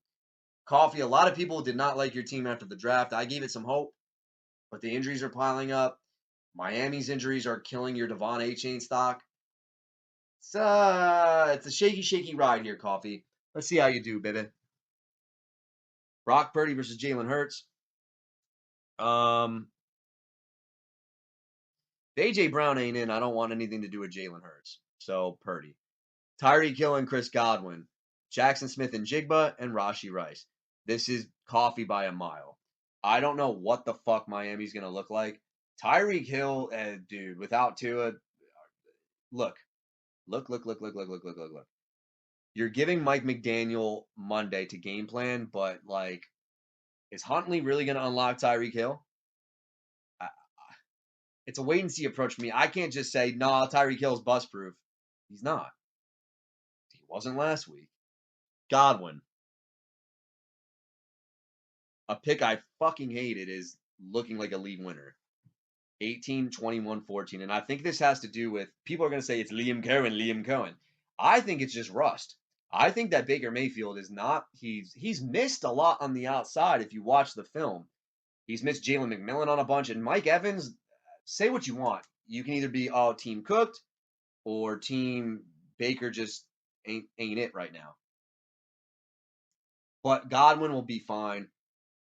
Coffee, a lot of people did not like your team after the draft. I gave it some hope, but the injuries are piling up. Miami's injuries are killing your Devon A-Chain stock. It's a shaky ride here, Coffee. Let's see how you do, baby. Brock Purdy versus Jalen Hurts. A.J. Brown ain't in. I don't want anything to do with Jalen Hurts. So, Purdy. Tyreek Hill and Chris Godwin. Jackson Smith and Jigba and Rashee Rice. This is Coffee by a mile. I don't know what the fuck Miami's going to look like. Tyreek Hill, dude, without Tua, look. You're giving Mike McDaniel Monday to game plan, but, like, is Huntley really going to unlock Tyreek Hill? It's a wait-and-see approach for me. I can't just say, nah, Tyreek Hill's bust-proof. He's not. He wasn't last week. Godwin. A pick I fucking hated is looking like a league winner. 18, 21, 14. And I think this has to do with, people are going to say it's Liam Cohen. I think it's just rust. I think that Baker Mayfield is not, he's missed a lot on the outside if you watch the film. He's missed Jalen McMillan on a bunch. And Mike Evans, say what you want. You can either be, oh, team cooked, or team Baker just ain't it right now. But Godwin will be fine.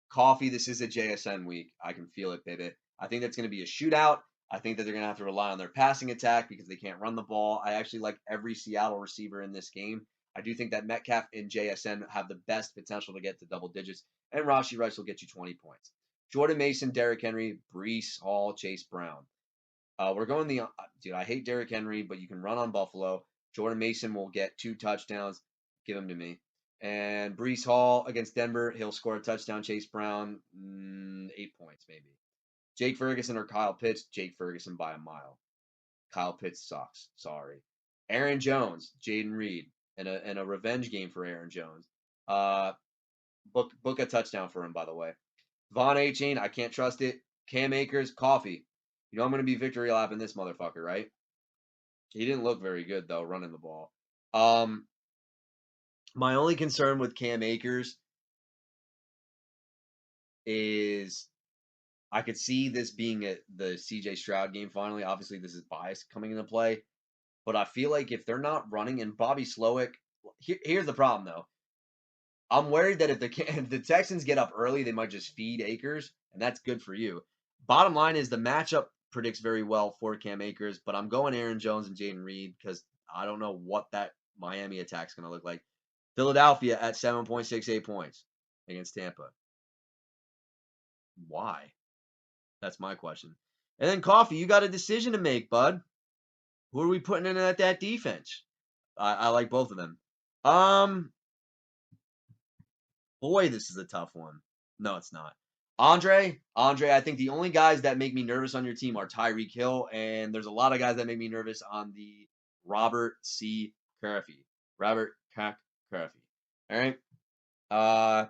Coffee, this is a JSN week. I can feel it, baby. I think that's going to be a shootout. I think that they're going to have to rely on their passing attack because they can't run the ball. I actually like every Seattle receiver in this game. I do think that Metcalf and JSN have the best potential to get to double digits, and Rashee Rice will get you 20 points. Jordan Mason, Derrick Henry, Breece Hall, Chase Brown. We're going dude, I hate Derrick Henry, but you can run on Buffalo. Jordan Mason will get 2 touchdowns. Give him to me. And Breece Hall against Denver, he'll score a touchdown. Chase Brown, 8 points maybe. Jake Ferguson or Kyle Pitts? Jake Ferguson by a mile. Kyle Pitts sucks. Sorry. Aaron Jones, Jaden Reed, and a revenge game for Aaron Jones. Book a touchdown for him, by the way. Von A-Chain, I can't trust it. Cam Akers, Coffee. You know I'm going to be victory lapping this motherfucker, right? He didn't look very good, though, running the ball. My only concern with Cam Akers is I could see this being the CJ Stroud game finally. Obviously, this is bias coming into play. But I feel like if they're not running, and Bobby Slowick, here's the problem, though. I'm worried that if the Texans get up early, they might just feed Akers, and that's good for you. Bottom line is the matchup predicts very well for Cam Akers, but I'm going Aaron Jones and Jaden Reed because I don't know what that Miami attack's going to look like. Philadelphia at 7.68 points against Tampa. Why? That's my question. And then Coffee, you got a decision to make, bud. Who are we putting in at that defense? I like both of them. Boy, this is a tough one. No, it's not. Andre, I think the only guys that make me nervous on your team are Tyreek Hill, and there's a lot of guys that make me nervous on the Robert C. Curfew. Robert Curfew. All right.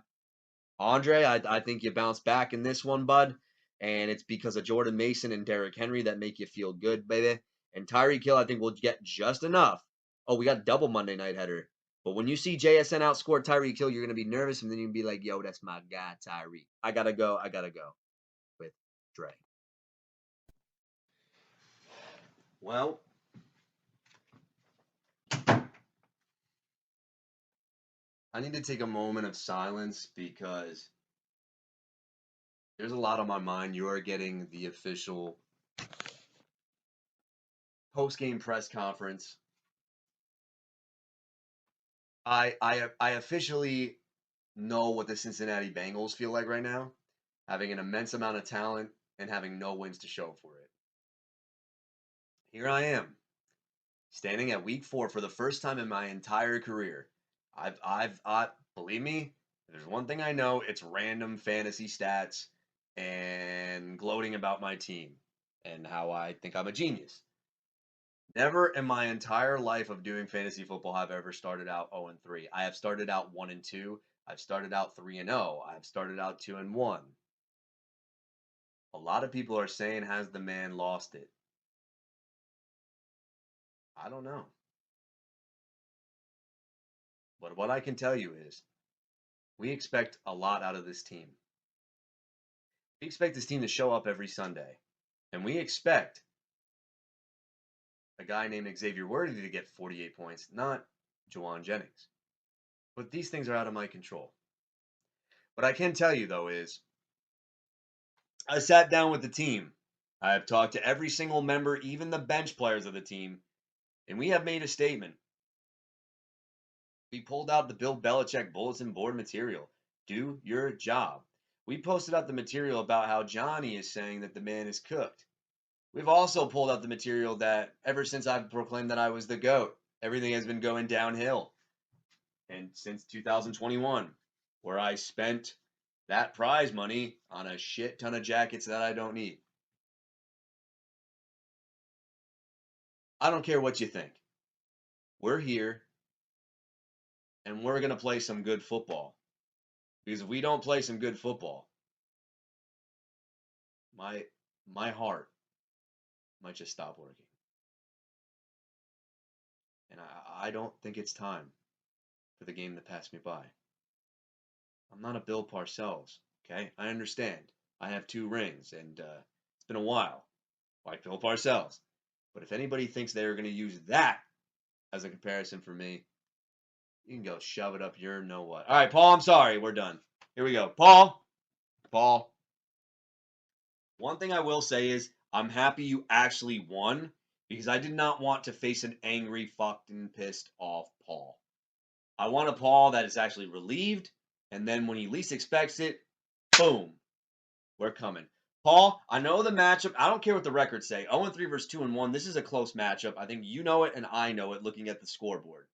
Andre, I think you bounce back in this one, bud. And it's because of Jordan Mason and Derrick Henry that make you feel good, baby. And Tyreek Hill, I think, will get just enough. Oh, we got double Monday night header. But when you see JSN outscore Tyreek Hill, you're going to be nervous, and then you're going to be like, yo, that's my guy, Tyreek. I got to go with Dre. Well, I need to take a moment of silence because there's a lot on my mind. You are getting the official post-game press conference. I officially know what the Cincinnati Bengals feel like right now, having an immense amount of talent and having no wins to show for it. Here I am, standing at week 4 for the first time in my entire career. I've believe me, there's one thing I know, it's random fantasy stats and gloating about my team and how I think I'm a genius. Never in my entire life of doing fantasy football have I ever started out 0-3. I have started out 1-2. I've started out 3-0. I've started out 2-1. A lot of people are saying, has the man lost it? I don't know. But what I can tell you is we expect a lot out of this team. We expect this team to show up every Sunday. And we expect a guy named Xavier Worthy to get 48 points, not Juwan Jennings. But these things are out of my control. What I can tell you, though, is I sat down with the team. I have talked to every single member, even the bench players of the team, and we have made a statement. We pulled out the Bill Belichick bulletin board material. Do your job. We posted out the material about how Johnny is saying that the man is cooked. We've also pulled out the material that ever since I've proclaimed that I was the GOAT, everything has been going downhill. And since 2021, where I spent that prize money on a shit ton of jackets that I don't need. I don't care what you think. We're here and we're going to play some good football. Because if we don't play some good football, my heart might just stop working. And I don't think it's time for the game to pass me by. I'm not a Bill Parcells, okay? I understand. I have 2 rings, and it's been a while, like Bill Parcells. But if anybody thinks they're going to use that as a comparison for me, you can go shove it up your know-what. All right, Paul, I'm sorry. We're done. Here we go. Paul. One thing I will say is I'm happy you actually won because I did not want to face an angry, fucking pissed off Paul. I want a Paul that is actually relieved, and then when he least expects it, boom, we're coming. Paul, I know the matchup. I don't care what the records say. 0-3 versus 2-1. This is a close matchup. I think you know it and I know it looking at the scoreboard.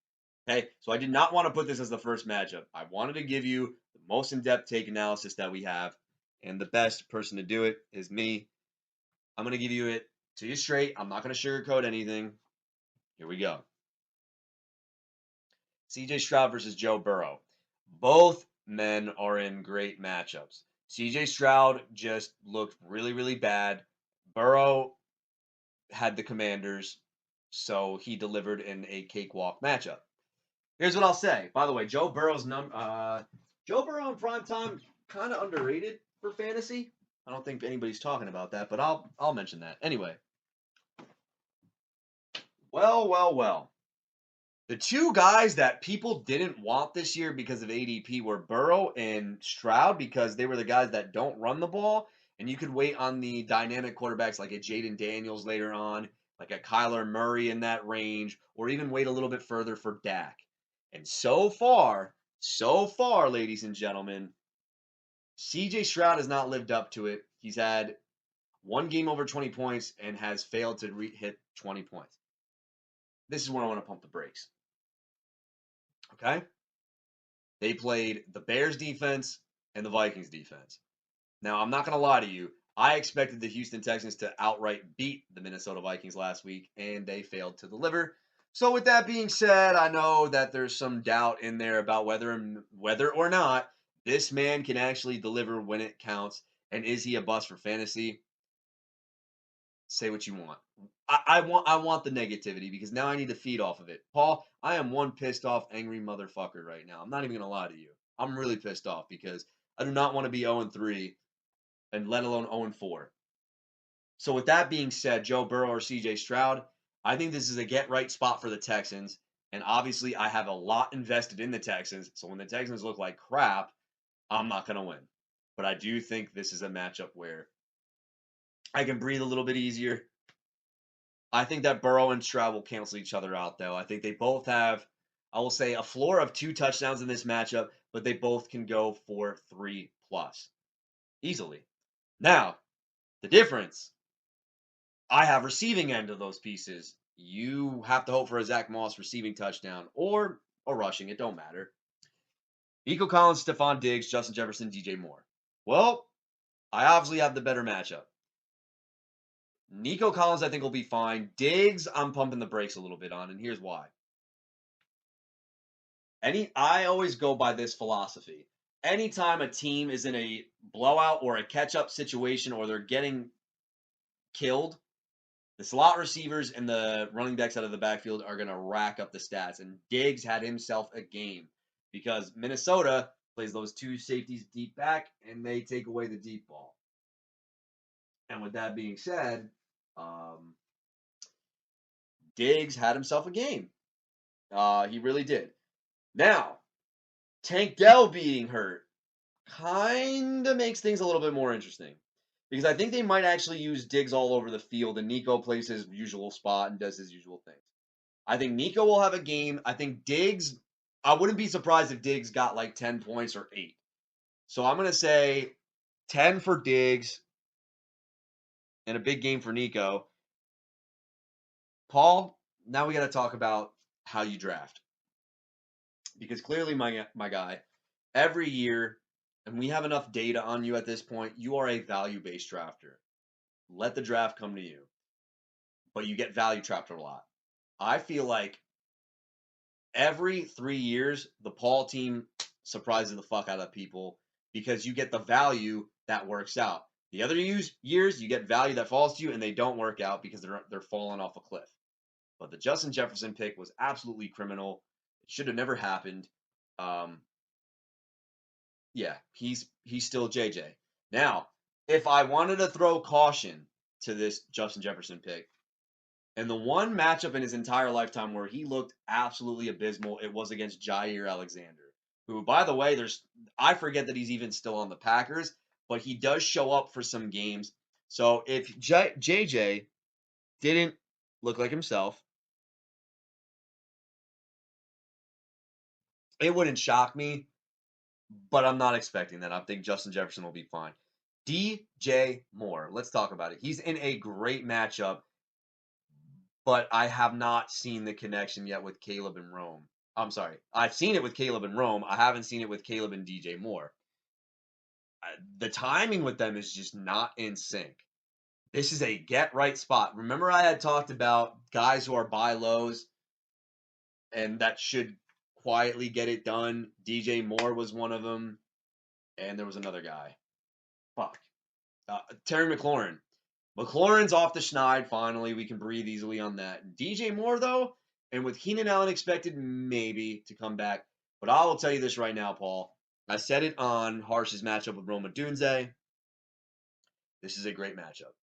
Okay, so I did not want to put this as the first matchup. I wanted to give you the most in-depth take analysis that we have, and the best person to do it is me. I'm going to give you it to you straight. I'm not going to sugarcoat anything. Here we go. CJ Stroud versus Joe Burrow. Both men are in great matchups. CJ Stroud just looked really, really bad. Burrow had the Commanders, so he delivered in a cakewalk matchup. Here's what I'll say. By the way, Joe Burrow in primetime, kind of underrated for fantasy. I don't think anybody's talking about that, but I'll mention that. Anyway. Well. The 2 guys that people didn't want this year because of ADP were Burrow and Stroud because they were the guys that don't run the ball. And you could wait on the dynamic quarterbacks like a Jaden Daniels later on, like a Kyler Murray in that range, or even wait a little bit further for Dak. And so far, ladies and gentlemen, CJ Stroud has not lived up to it. He's had 1 game over 20 points and has failed to hit 20 points. This is where I want to pump the brakes. Okay? They played the Bears defense and the Vikings defense. Now, I'm not going to lie to you. I expected the Houston Texans to outright beat the Minnesota Vikings last week, and they failed to deliver. So with that being said, I know that there's some doubt in there about whether or not this man can actually deliver when it counts, and is he a bust for fantasy? Say what you want. I want the negativity because now I need to feed off of it. Paul, I am one pissed off, angry motherfucker right now. I'm not even going to lie to you. I'm really pissed off because I do not want to be 0-3 and let alone 0-4. So with that being said, Joe Burrow or CJ Stroud, I think this is a get-right spot for the Texans. And obviously, I have a lot invested in the Texans. So when the Texans look like crap, I'm not going to win. But I do think this is a matchup where I can breathe a little bit easier. I think that Burrow and Stroud will cancel each other out, though. I think they both have, I will say, a floor of 2 touchdowns in this matchup, but they both can go for 3+ easily. Now, the difference, I have receiving end of those pieces. You have to hope for a Zach Moss receiving touchdown or rushing. It don't matter. Nico Collins, Stephon Diggs, Justin Jefferson, DJ Moore. Well, I obviously have the better matchup. Nico Collins, I think, will be fine. Diggs, I'm pumping the brakes a little bit on, and here's why. I always go by this philosophy. Anytime a team is in a blowout or a catch-up situation or they're getting killed, the slot receivers and the running backs out of the backfield are going to rack up the stats. And Diggs had himself a game because Minnesota plays those two safeties deep back, and they take away the deep ball. And with that being said, Diggs had himself a game. He really did. Now, Tank Dell being hurt kind of makes things a little bit more interesting. Because I think they might actually use Diggs all over the field, and Nico plays his usual spot and does his usual things. I think Nico will have a game. I think Diggs, I wouldn't be surprised if Diggs got like 10 points or 8. So I'm going to say 10 for Diggs and a big game for Nico. Paul, now we got to talk about how you draft. Because clearly, my guy, every year, and we have enough data on you at this point, you are a value-based drafter. Let the draft come to you. But you get value trapped a lot. I feel like every 3 years, the Paul team surprises the fuck out of people because you get the value that works out. The other years, you get value that falls to you, and they don't work out because they're falling off a cliff. But the Justin Jefferson pick was absolutely criminal. It should have never happened. Yeah, he's still JJ. Now, if I wanted to throw caution to this Justin Jefferson pick, and the one matchup in his entire lifetime where he looked absolutely abysmal, it was against Jair Alexander, who, by the way, I forget that he's even still on the Packers, but he does show up for some games. So if JJ didn't look like himself, it wouldn't shock me, but I'm not expecting that. I think Justin Jefferson will be fine. DJ Moore, let's talk about it. He's in a great matchup, but I have not seen the connection yet with Caleb and Rome. I'm sorry. I've seen it with Caleb and Rome. I haven't seen it with Caleb and DJ Moore. The timing with them is just not in sync. This is a get-right spot. Remember I had talked about guys who are buy lows and that should quietly get it done. DJ Moore was one of them, and there was another guy. Fuck. Terry McLaurin. McLaurin's off the schneid, finally. We can breathe easily on that. DJ Moore, though, and with Keenan Allen expected maybe to come back. But I will tell you this right now, Paul. I said it on Harsh's matchup with Roma Dunze. This is a great matchup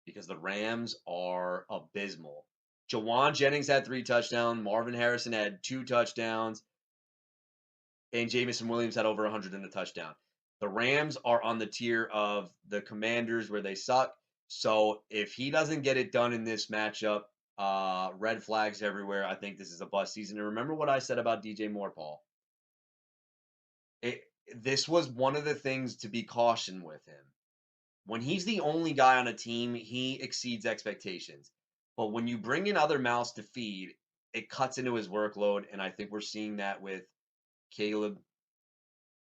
because the Rams are abysmal. Jawan Jennings had 3 touchdowns. Marvin Harrison had 2 touchdowns. And Jamison Williams had over 100 and a touchdown. The Rams are on the tier of the Commanders where they suck. So if he doesn't get it done in this matchup, red flags everywhere. I think this is a bust season. And remember what I said about DJ Moore, Paul. This was one of the things to be cautioned with him. When he's the only guy on a team, he exceeds expectations. But when you bring in other mouths to feed, it cuts into his workload. And I think we're seeing that with Caleb.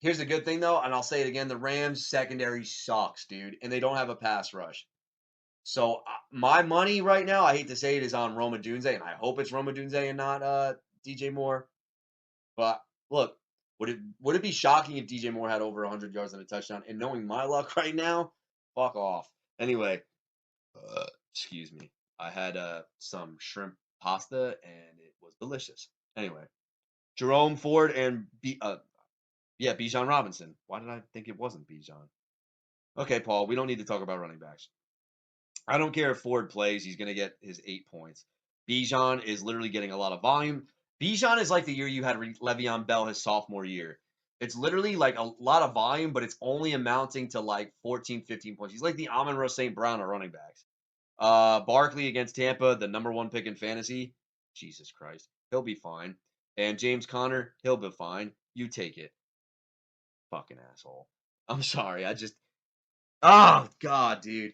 Here's the good thing, though, and I'll say it again. The Rams' secondary sucks, dude, and they don't have a pass rush. So my money right now, I hate to say it, is on Roma Dunze, and I hope it's Roma Dunze and not DJ Moore. But look, would it be shocking if DJ Moore had over 100 yards and a touchdown? And knowing my luck right now, fuck off. Anyway, excuse me. I had some shrimp pasta, and it was delicious. Anyway, Jerome Ford and Bijan Robinson. Why did I think it wasn't Bijan? Okay, Paul, we don't need to talk about running backs. I don't care if Ford plays. He's going to get his 8 points. Bijan is literally getting a lot of volume. Bijan is like the year you had Le'Veon Bell his sophomore year. It's literally like a lot of volume, but it's only amounting to like 14, 15 points. He's like the Amon-Ra St. Brown of running backs. Barkley against Tampa, the number 1 pick in fantasy. Jesus Christ. He'll be fine. And James Conner, he'll be fine. You take it. Fucking asshole. I'm sorry. Oh, God, dude.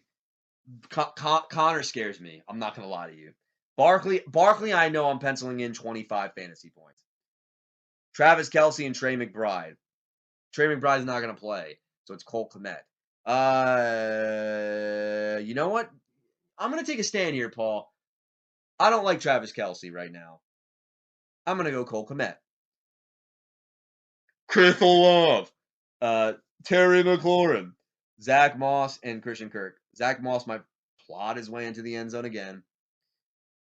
Connor scares me. I'm not going to lie to you. Barkley, I know I'm penciling in 25 fantasy points. Travis Kelce and Trey McBride. Trey McBride's not going to play, so it's Cole Kmet. You know what? I'm going to take a stand here, Paul. I don't like Travis Kelce right now. I'm going to go Cole Kmet. Chris Olave. Terry McLaurin. Zach Moss and Christian Kirk. Zach Moss might plot his way into the end zone again.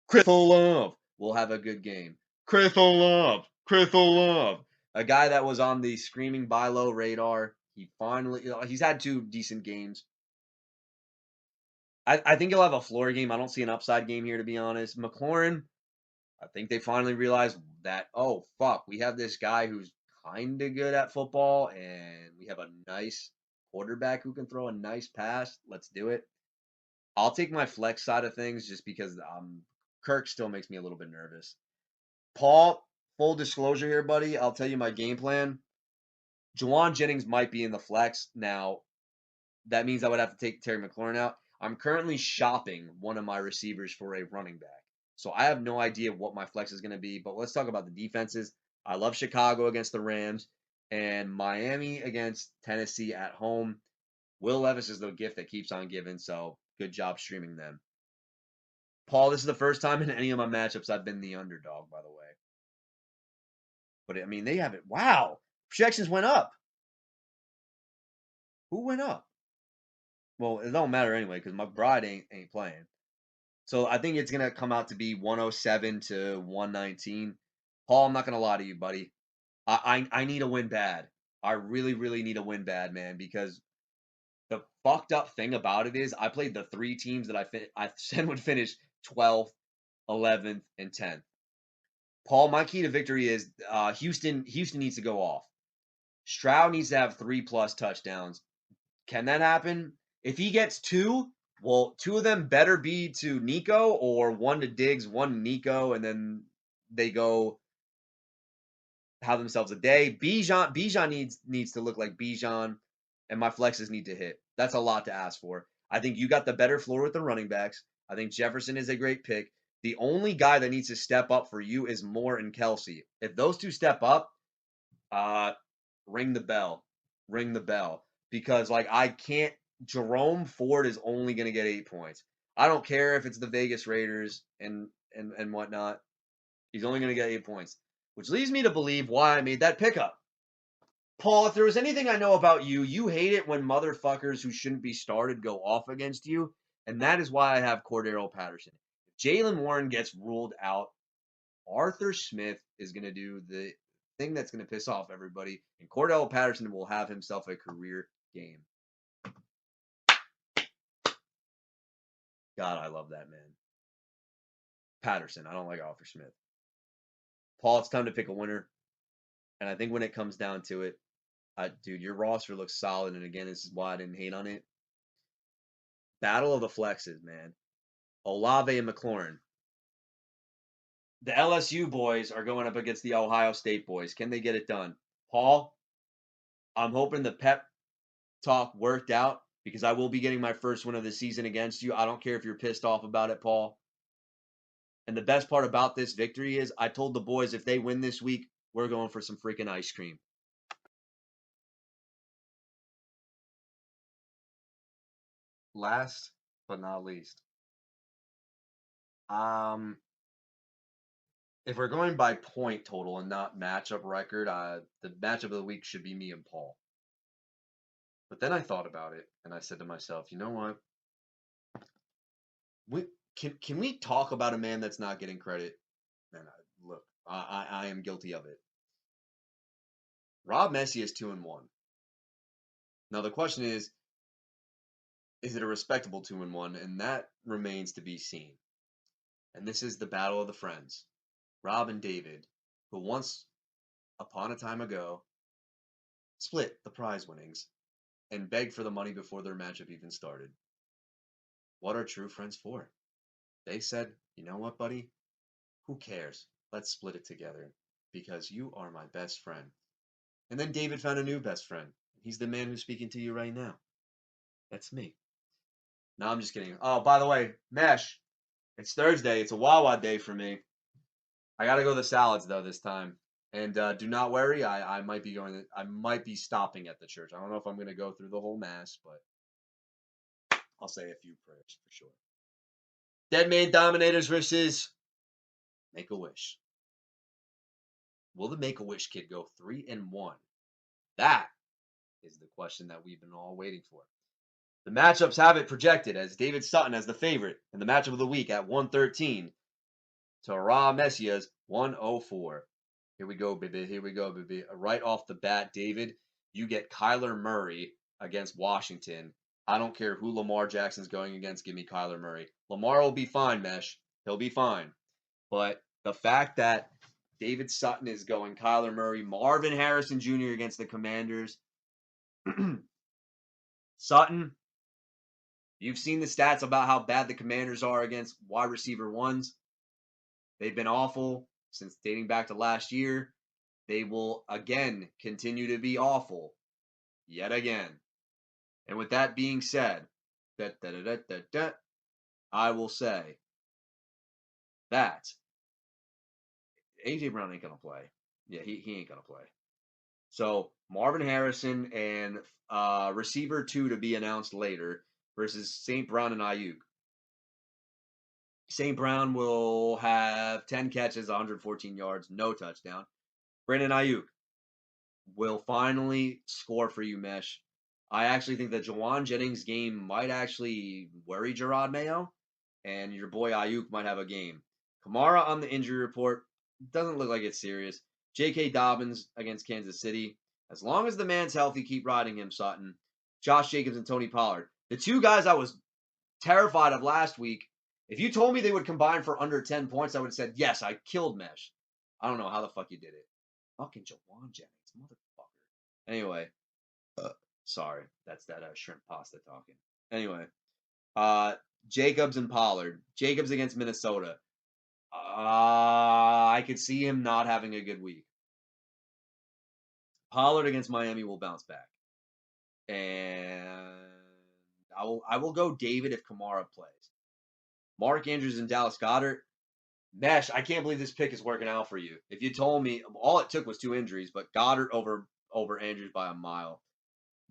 Chris Olave will have a good game. Chris Olave. Chris Olave. A guy that was on the screaming buy low radar. He finally, he's had 2 decent games. I think he'll have a floor game. I don't see an upside game here, to be honest. McLaurin, I think they finally realized that, oh, fuck, we have this guy who's kind of good at football, and we have a nice quarterback who can throw a nice pass. Let's do it. I'll take my flex side of things just because Kirk still makes me a little bit nervous. Paul, full disclosure here, buddy. I'll tell you my game plan. Juwan Jennings might be in the flex. Now, that means I would have to take Terry McLaurin out. I'm currently shopping one of my receivers for a running back. So I have no idea what my flex is going to be, but let's talk about the defenses. I love Chicago against the Rams and Miami against Tennessee at home. Will Levis is the gift that keeps on giving, so good job streaming them. Paul, this is the first time in any of my matchups I've been the underdog, by the way. But, I mean, they have it. Wow. Projections went up. Who went up? Well, it don't matter anyway because my bride ain't playing. So I think it's gonna come out to be 107 to 119. Paul, I'm not gonna lie to you, buddy. I need a win bad. I really, really need a win bad, man, because the fucked up thing about it is I played the 3 teams that I said would finish 12th, 11th, and 10th. Paul, my key to victory is Houston needs to go off. Stroud needs to have 3+ touchdowns. Can that happen? If he gets 2, well, 2 of them better be to Nico or 1 to Diggs, 1 to Nico, and then they go have themselves a day. Bijan needs to look like Bijan, and my flexes need to hit. That's a lot to ask for. I think you got the better floor with the running backs. I think Jefferson is a great pick. The only guy that needs to step up for you is Moore and Kelce. If those 2 step up, ring the bell. Ring the bell. Because, like, I can't. Jerome Ford is only going to get 8 points. I don't care if it's the Vegas Raiders and whatnot. He's only going to get 8 points, which leads me to believe why I made that pickup. Paul, if there was anything I know about you, you hate it when motherfuckers who shouldn't be started go off against you, and that is why I have Cordero Patterson. If Jaylen Warren gets ruled out, Arthur Smith is going to do the thing that's going to piss off everybody, and Cordero Patterson will have himself a career game. God, I love that man. Patterson. I don't like Arthur Smith. Paul, it's time to pick a winner. And I think when it comes down to it, dude, your roster looks solid. And again, this is why I didn't hate on it. Battle of the flexes, man. Olave and McLaurin. The LSU boys are going up against the Ohio State boys. Can they get it done? Paul, I'm hoping the pep talk worked out because I will be getting my first win of the season against you. I don't care if you're pissed off about it, Paul. And the best part about this victory is I told the boys if they win this week, we're going for some freaking ice cream. Last but not least. If we're going by point total and not matchup record, the matchup of the week should be me and Paul. But then I thought about it and I said to myself, you know what? Can we talk about a man that's not getting credit? Man, look, I am guilty of it. Rob Messi is 2-1. Now the question is it a respectable 2-1? And that remains to be seen. And this is the battle of the friends, Rob and David, who once upon a time ago split the prize winnings and begged for the money before their matchup even started. What are true friends for? They said, you know what, buddy? Who cares? Let's split it together because you are my best friend. And then David found a new best friend. He's the man who's speaking to you right now. That's me. No, I'm just kidding. Oh, by the way, Mesh, it's Thursday. It's a Wawa day for me. I gotta go to the salads though this time. And do not worry, I might be stopping at the church. I don't know if I'm gonna go through the whole mass, but I'll say a few prayers for sure. Dead Man Dominators versus Make-A-Wish. Will the Make-A-Wish kid go 3-1? That is the question that we've been all waiting for. The matchups have it projected as David Sutton as the favorite in the matchup of the week at 113 to Ra Messia's 104. Here we go, baby. Here we go, baby. Right off the bat, David, you get Kyler Murray against Washington. I don't care who Lamar Jackson's going against. Give me Kyler Murray. Lamar will be fine, Mesh. He'll be fine. But the fact that David Sutton is going Kyler Murray, Marvin Harrison Jr. against the Commanders. Sutton, you've seen the stats about how bad the Commanders are against wide receiver ones. They've been awful since dating back to last year. They will again continue to be awful yet again. And with that being said, I will say that A.J. Brown ain't going to play. Yeah, he ain't going to play. So Marvin Harrison and receiver 2 to be announced later versus St. Brown and Ayuk. St. Brown will have 10 catches, 114 yards, no touchdown. Brandon Ayuk will finally score for you, Mesh. I actually think that Jawan Jennings' game might actually worry Gerard Mayo, and your boy Ayuk might have a game. Kamara on the injury report. Doesn't look like it's serious. J.K. Dobbins against Kansas City. As long as the man's healthy, keep riding him, Sutton. Josh Jacobs and Tony Pollard. The two guys I was terrified of last week. If you told me they would combine for under 10 points, I would have said, yes, I killed Mesh. I don't know how the fuck you did it. Fucking Jawan Jennings, motherfucker. Anyway, sorry. That's that shrimp pasta talking. Anyway, Jacobs and Pollard. Jacobs against Minnesota. I could see him not having a good week. Pollard against Miami will bounce back. And I will go David if Kamara plays. Mark Andrews and Dallas Goedert. Mesh, I can't believe this pick is working out for you. If you told me all it took was 2 injuries, but Goddard over Andrews by a mile.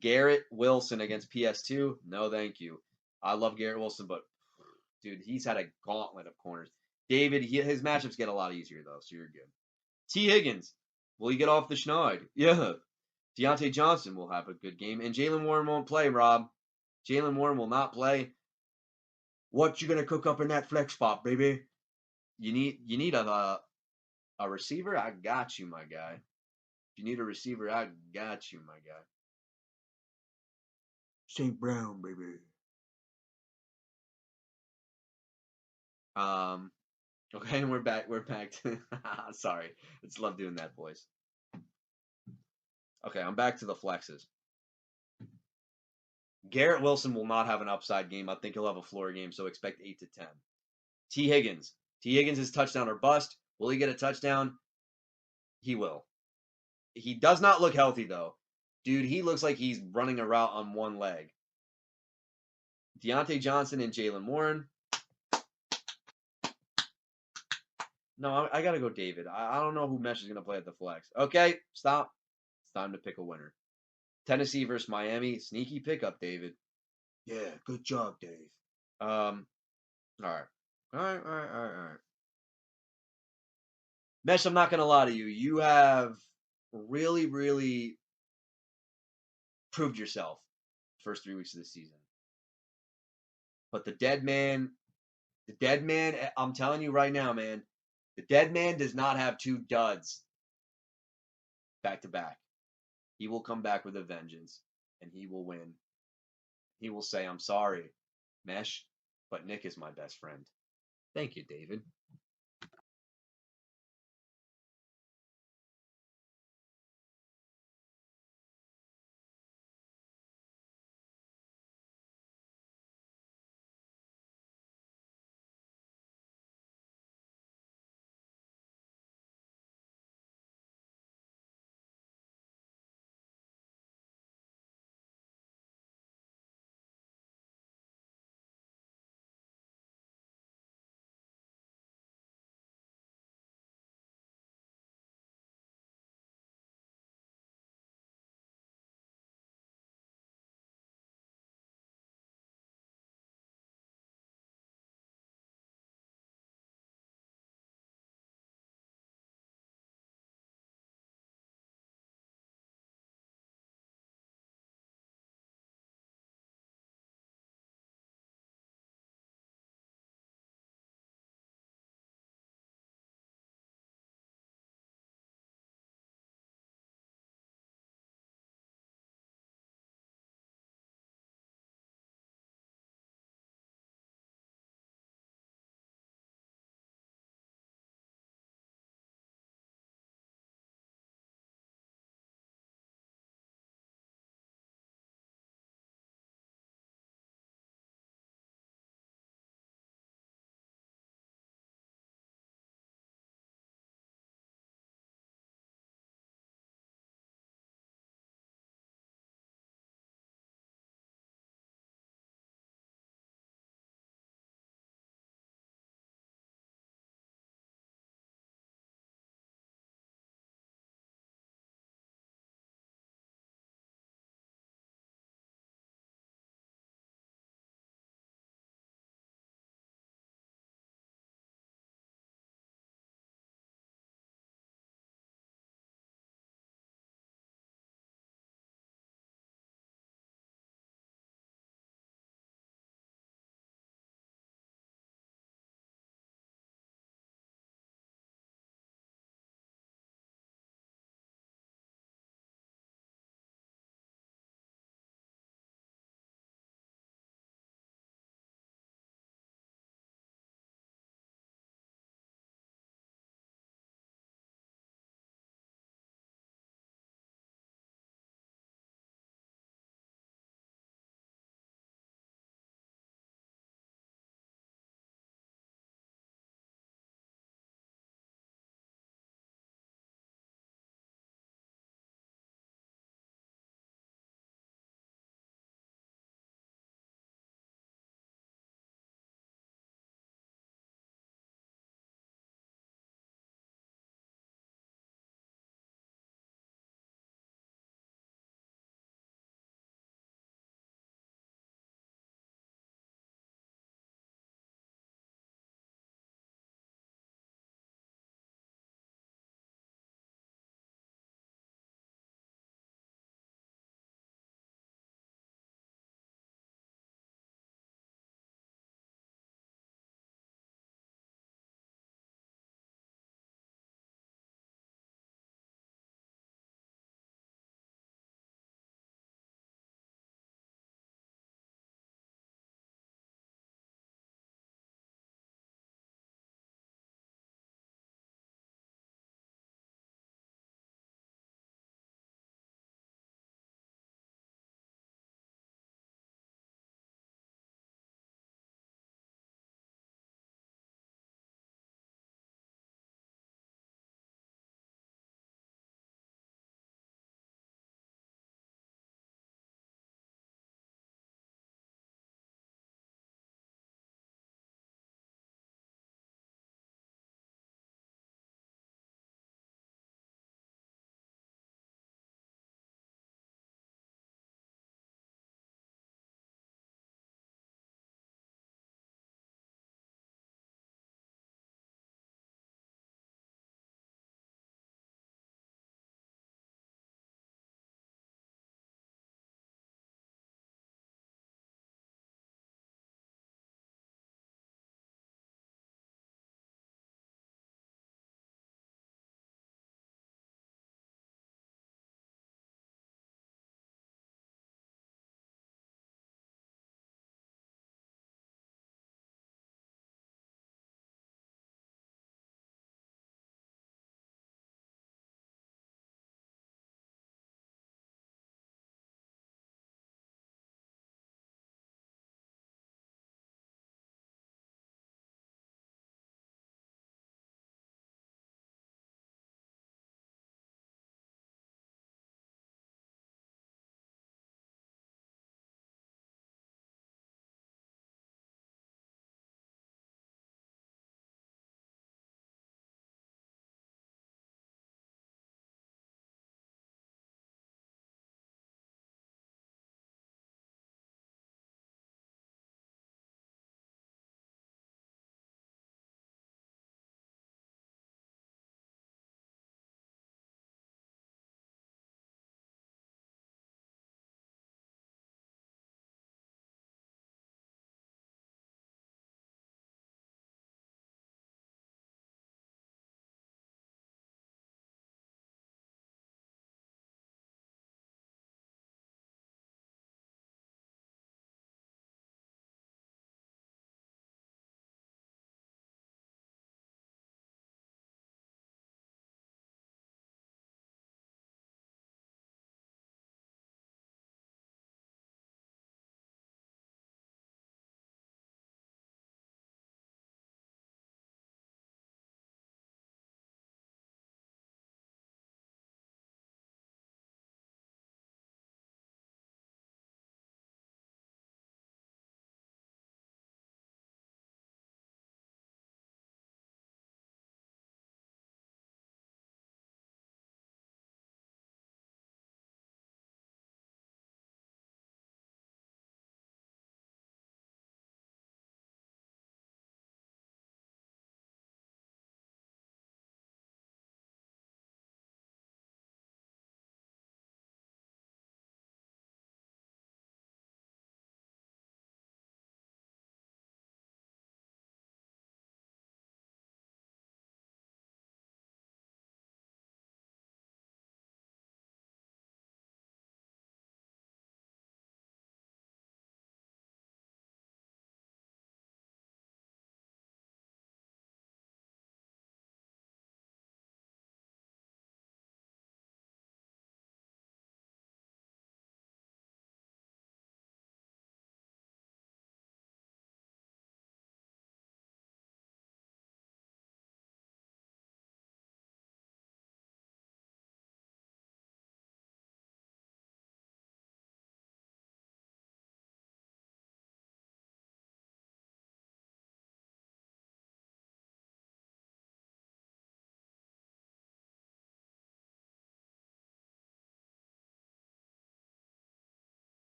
Garrett Wilson against PS2. No, thank you. I love Garrett Wilson, but dude, he's had a gauntlet of corners. David, his matchups get a lot easier though, so you're good. T. Higgins, will he get off the schneid? Yeah. Deontay Johnson will have a good game, and Jalen Warren won't play. Rob, Jalen Warren will not play. What you gonna cook up in that flex spot, baby? You need a receiver? I got you, my guy. If you need a receiver, I got you, my guy. St. Brown, baby. Okay, and we're back. We're back to sorry. I just love doing that voice. Okay, I'm back to the flexes. Garrett Wilson will not have an upside game. I think he'll have a floor game, so expect 8 to 10. T. Higgins. T. Higgins is touchdown or bust. Will he get a touchdown? He will. He does not look healthy, though. Dude, he looks like he's running a route on one leg. Deontay Johnson and Jalen Warren. No, I got to go David. I don't know who Mesh is going to play at the flex. Okay, stop. It's time to pick a winner. Tennessee versus Miami. Sneaky pickup, David. Yeah, good job, Dave. All right. All right. Mesh, I'm not going to lie to you. You have really, really proved yourself the first 3 weeks of the season. But the dead man, I'm telling you right now, man, the dead man does not have 2 duds back to back. He will come back with a vengeance, and he will win. He will say, I'm sorry, Mesh, but Nick is my best friend. Thank you, David.